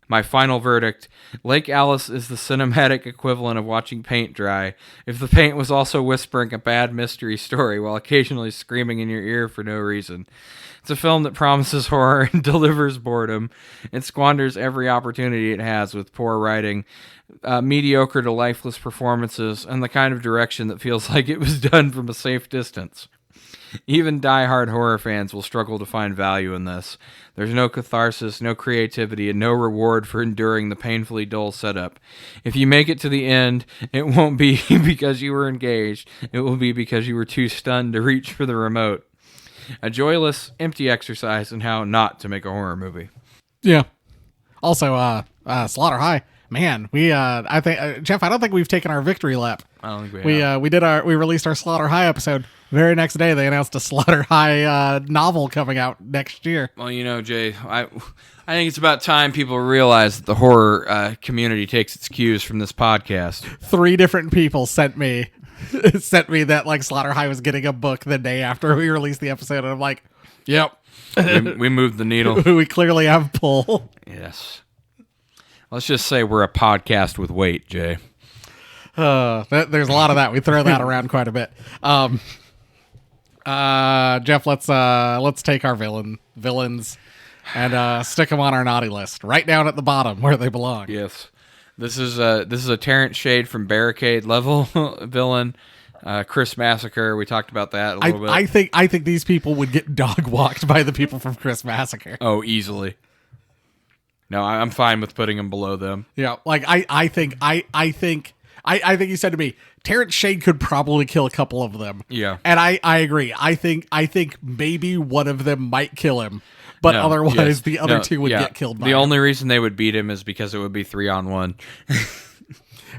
My final verdict: Lake Alice is the cinematic equivalent of watching paint dry. If the paint was also whispering a bad mystery story while occasionally screaming in your ear for no reason. It's a film that promises horror and delivers boredom. It squanders every opportunity it has with poor writing, mediocre to lifeless performances, and the kind of direction that feels like it was done from a safe distance. Even die-hard horror fans will struggle to find value in this. There's no catharsis, no creativity, and no reward for enduring the painfully dull setup. If you make it to the end, it won't be because you were engaged. It will be because you were too stunned to reach for the remote. A joyless, empty exercise in how not to make a horror movie. Yeah. Also, Slaughter High. Man, I think Jeff, I don't think we've taken our victory lap. I don't think we have. We released our Slaughter High episode. Very next day, they announced a Slaughter High novel coming out next year. Well, Jay, I think it's about time people realize that the horror community takes its cues from this podcast. 3 different people sent me that Slaughter High was getting a book the day after we released the episode, and I'm like, yep. we moved the needle. We clearly have pull. Yes. Let's just say we're a podcast with weight, Jay. There's a lot of that. We throw that around quite a bit. Jeff, let's take our villains and stick them on our naughty list, right down at the bottom where they belong. Yes. This is a Terrence Shade from Barricade level villain. Chris Massacre. We talked about that a little bit. I think these people would get dog walked by the people from Chris Massacre. Oh, easily. No, I'm fine with putting him below them. Yeah, like I think you said to me, Terrence Shade could probably kill a couple of them. Yeah. And I agree. I think maybe one of them might kill him, but No, otherwise yes. the other No, two would yeah. get killed by The him. only reason they would beat him is because it would be 3-on-1.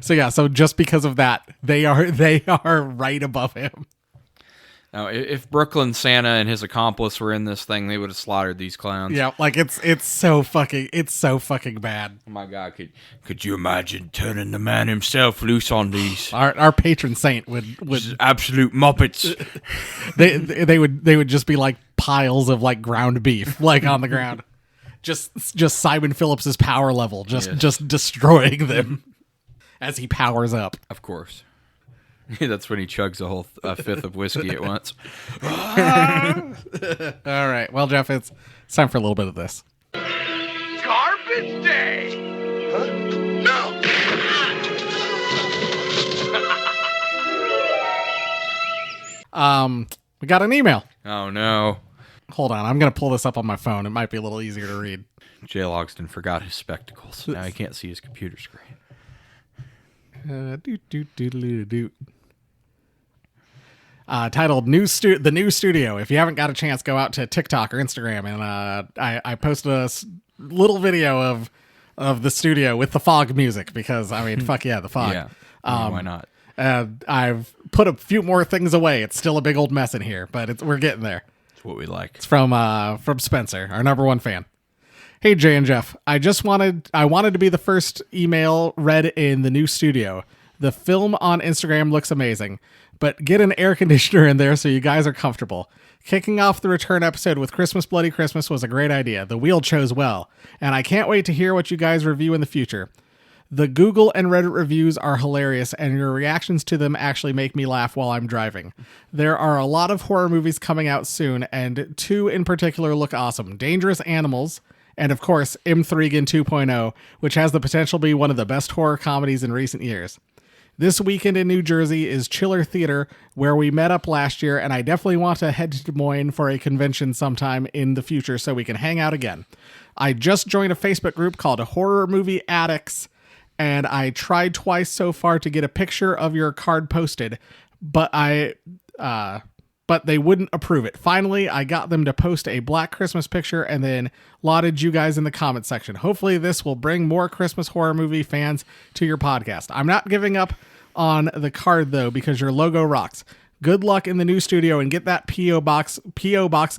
So just because of that, they are right above him. Now, if Brooklyn Santa and his accomplice were in this thing, they would have slaughtered these clowns. Yeah, like it's so fucking bad. Oh my God, could you imagine turning the man himself loose on these? Our patron saint would Absolute muppets. they would just be like piles of like ground beef like on the ground. Just Simon Phillips's power level just destroying them as he powers up. Of course. That's when he chugs a whole fifth of whiskey at once. All right. Well, Jeff, it's time for a little bit of this. Garbage day! Huh? No! We got an email. Oh no. Hold on, I'm gonna pull this up on my phone. It might be a little easier to read. Jay Logston forgot his spectacles. Now he can't see his computer screen. Titled the new studio. If you haven't got a chance, go out to TikTok or Instagram, and I posted a little video of the studio with the fog music because I mean, fuck yeah, the fog. Yeah. Why not? I've put a few more things away. It's still a big old mess in here, but we're getting there. It's what we like. It's from Spencer, our number one fan. Hey Jay and Jeff, I wanted to be the first email read in the new studio. The film on Instagram looks amazing, but get an air conditioner in there so you guys are comfortable. Kicking off the return episode with Christmas Bloody Christmas was a great idea. The wheel chose well, and I can't wait to hear what you guys review in the future. The Google and Reddit reviews are hilarious, and your reactions to them actually make me laugh while I'm driving. There are a lot of horror movies coming out soon, and two in particular look awesome. Dangerous Animals, and of course, M3gan 2.0, which has the potential to be one of the best horror comedies in recent years. This weekend in New Jersey is Chiller Theater, where we met up last year, and I definitely want to head to Des Moines for a convention sometime in the future so we can hang out again. I just joined a Facebook group called Horror Movie Addicts, and I tried twice so far to get a picture of your card posted, but they wouldn't approve it. Finally, I got them to post a Black Christmas picture and then lauded you guys in the comment section. Hopefully this will bring more Christmas horror movie fans to your podcast. I'm not giving up on the card though, because your logo rocks. Good luck in the new studio and get that P.O. box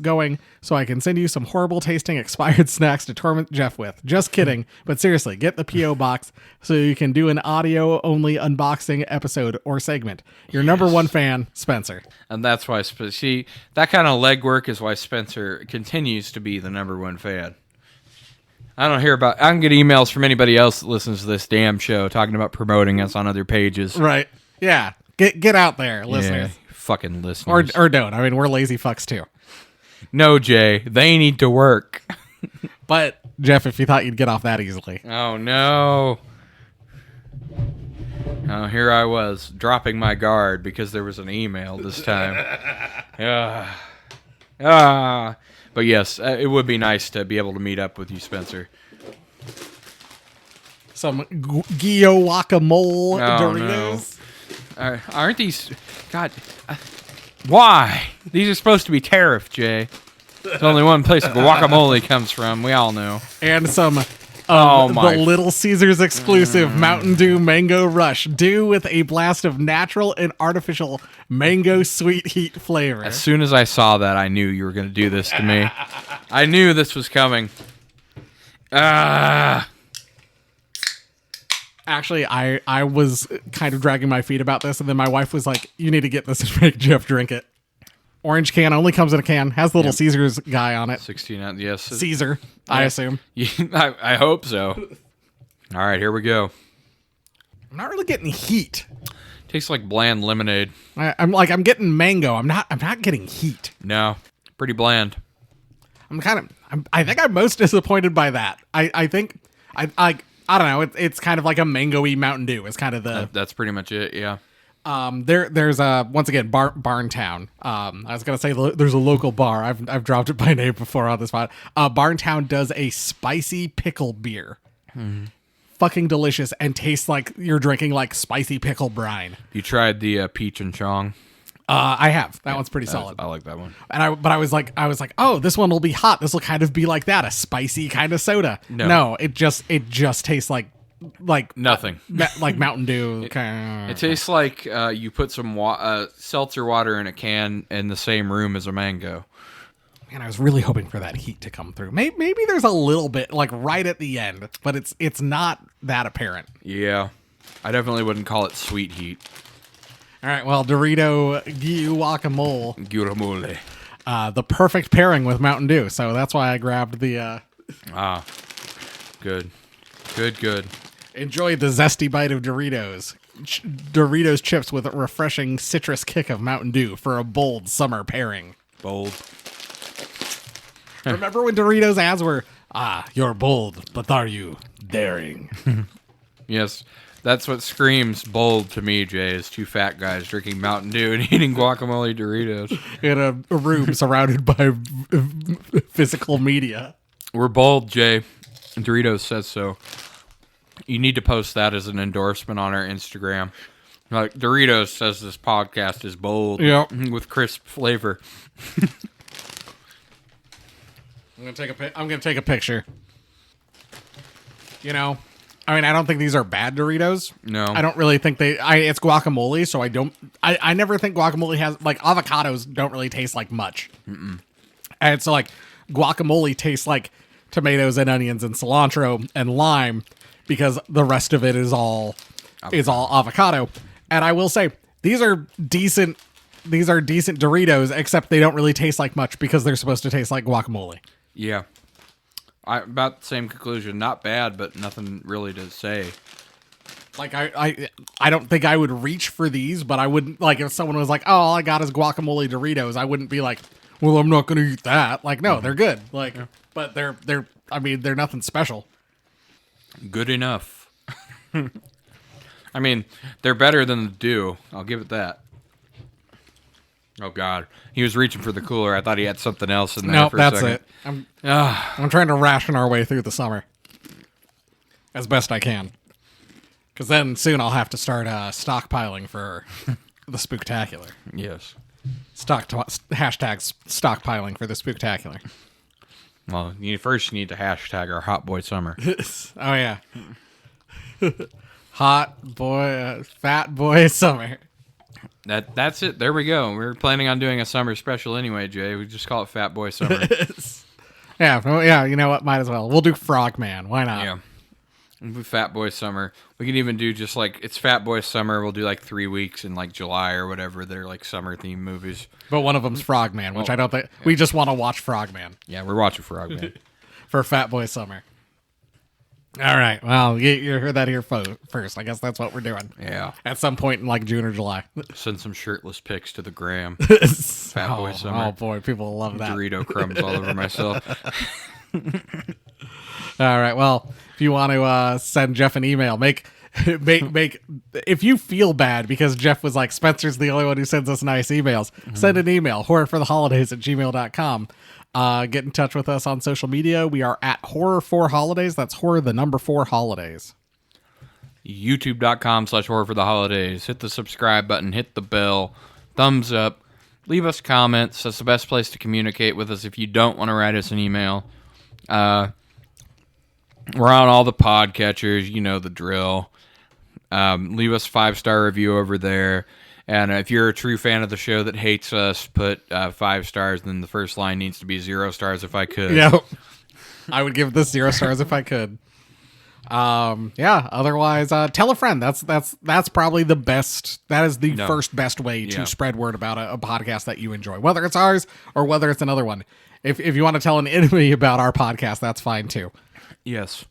going so I can send you some horrible tasting expired snacks to torment Jeff with. Just kidding. But seriously, get the P.O. box so you can do an audio only unboxing episode or segment. Your number one fan, Spencer. And that's why, see, that kind of legwork is why Spencer continues to be the number one fan. I don't get emails from anybody else that listens to this damn show talking about promoting us on other pages. Right. Yeah. Get out there, listeners. Yeah, fucking listeners. Or don't. I mean, we're lazy fucks too. No, Jay, they need to work. But, Jeff, if you thought you'd get off that easily. Oh, no. Oh, here I was, dropping my guard because there was an email this time. But yes, it would be nice to be able to meet up with you, Spencer. Some Gio Guacamole Doritos. No. Aren't these... God, why? These are supposed to be tariff, Jay. There's only one place guacamole comes from. We all know. And some my... the Little Caesars exclusive Mountain Dew Mango Rush. Dew with a blast of natural and artificial mango sweet heat flavor. As soon as I saw that, I knew you were going to do this to me. I knew this was coming. Actually, I was kind of dragging my feet about this, and then my wife was like, you need to get this and make Jeff drink it. Orange can, only comes in a can, has the Little Caesars guy on it. 16 yes. Caesar, I assume. I hope so. All right, here we go. I'm not really getting heat. Tastes like bland lemonade. I'm getting mango. I'm not getting heat. No, pretty bland. I think I'm most disappointed by that. I think I don't know. It's kind of like a mango-y Mountain Dew. It's kind of the. That's pretty much it. Yeah. There's once again Barntown. I was gonna say there's a local bar. I've dropped it by name before on this spot. Barntown does a spicy pickle beer. Fucking delicious and tastes like you're drinking like spicy pickle brine. You tried the peach and chong? I have. That one's pretty solid. I like that one. And I was like, oh, this one will be hot. This will kind of be like that, a spicy kind of soda. No, it just tastes like Nothing. like Mountain Dew. It tastes like you put some seltzer water in a can in the same room as a mango. Man, I was really hoping for that heat to come through. Maybe there's a little bit like right at the end, but it's not that apparent. Yeah, I definitely wouldn't call it sweet heat. All right, well, Dorito guacamole, Guacamole. the perfect pairing with Mountain Dew. So that's why I grabbed the. Good. Enjoy the zesty bite of Doritos. Doritos chips with a refreshing citrus kick of Mountain Dew for a bold summer pairing. Bold. Remember when Doritos ads were, you're bold, but are you daring? Yes, that's what screams bold to me, Jay, is two fat guys drinking Mountain Dew and eating guacamole Doritos. In a room surrounded by physical media. We're bold, Jay. Doritos says so. You need to post that as an endorsement on our Instagram. Like, Doritos says this podcast is bold with crisp flavor. I'm gonna take a picture. You know, I mean, I don't think these are bad Doritos. No. I don't really think it's guacamole, so I never think guacamole has, like, avocados don't really taste like much. And so, like, guacamole tastes like tomatoes and onions and cilantro and lime because the rest of it is all avocado. And I will say, these are decent Doritos, except they don't really taste like much because they're supposed to taste like guacamole. Yeah. About the same conclusion. Not bad, but nothing really to say. Like, I don't think I would reach for these, but I wouldn't, like, if someone was like, oh, all I got is guacamole Doritos, I wouldn't be like, well, I'm not going to eat that. Like, no, they're good. Like, but they're nothing special. Good enough. I mean, they're better than the Dew. I'll give it that. Oh, God. He was reaching for the cooler. I thought he had something else in there for a second. That's it. I'm trying to ration our way through the summer as best I can. Because then soon I'll have to start stockpiling for the Spooktacular. Yes. Hashtag stockpiling for the Spooktacular. Well, first you need to hashtag our Hot Boy Summer. Oh, yeah. Hot boy, fat boy summer. That's it. There we go. We were planning on doing a summer special anyway, Jay. We just call it Fat Boy Summer. Yeah, you know what? Might as well. We'll do Frogman. Why not? Yeah. We'll do Fat Boy Summer. We can even do just like, it's Fat Boy Summer. We'll do like 3 weeks in like July or whatever. They're like summer themed movies. But one of them's Frogman, which I don't think... We just want to watch Frogman. Yeah, we're watching Frogman. For Fat Boy Summer. All right. Well, you heard that here first. I guess that's what we're doing. Yeah. At some point in like June or July. Send some shirtless pics to the gram. Fat Boy Summer. Oh, boy. People will love that. Dorito crumbs all over myself. All right. Well, if you want to send Jeff an email, make if you feel bad because Jeff was like, Spencer's the only one who sends us nice emails, send an email, horrorfortheholidays@gmail.com. Get in touch with us on social media. We are at Horror4Holidays. That's horror, the number 4 holidays. YouTube.com/horrorfortheholidays. Hit the subscribe button, hit the bell, thumbs up, leave us comments. That's the best place to communicate with us if you don't want to write us an email. We're on all the podcatchers, you know the drill. Leave us a 5-star review over there. And if you're a true fan of the show that hates us, put 5 stars. Then the first line needs to be 0 stars if I could. Yeah, I would give this 0 stars if I could. Yeah. Otherwise, tell a friend. That's probably the best. That is the first best way to spread word about a podcast that you enjoy, whether it's ours or whether it's another one. If you want to tell an enemy about our podcast, that's fine too. Yes.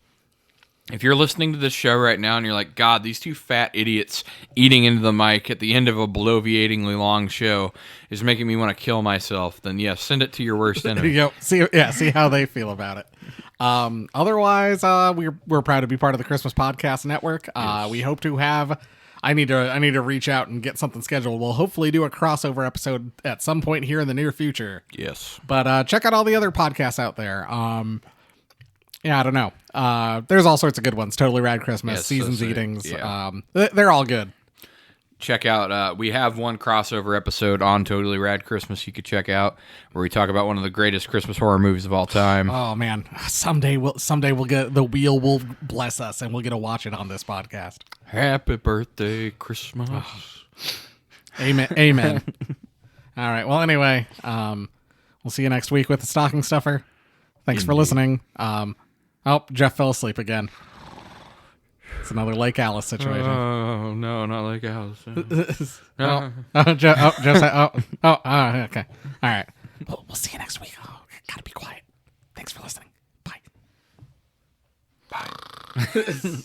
If you're listening to this show right now and you're like, God, these two fat idiots eating into the mic at the end of a bloviatingly long show is making me want to kill myself, then yes, send it to your worst enemy. See how they feel about it. Otherwise, we're proud to be part of the Christmas Podcast Network. Yes. We hope to have I need to reach out and get something scheduled. We'll hopefully do a crossover episode at some point here in the near future. Yes. But check out all the other podcasts out there. Yeah, I don't know. There's all sorts of good ones. Totally Rad Christmas, Yes, Seasons so sick. Eatings. Yeah. They're all good. Check out, we have one crossover episode on Totally Rad Christmas you could check out, where we talk about one of the greatest Christmas horror movies of all time. Oh man, someday we'll get the wheel will bless us and we'll get to watch it on this podcast. Happy birthday, Christmas. Amen. Amen. All right. Well, anyway, we'll see you next week with the stocking stuffer. Thanks for listening. Oh, Jeff fell asleep again. It's another Lake Alice situation. Oh, no, not like Allison. Jeff said, okay. All right. We'll see you next week. Oh, gotta be quiet. Thanks for listening. Bye. Bye.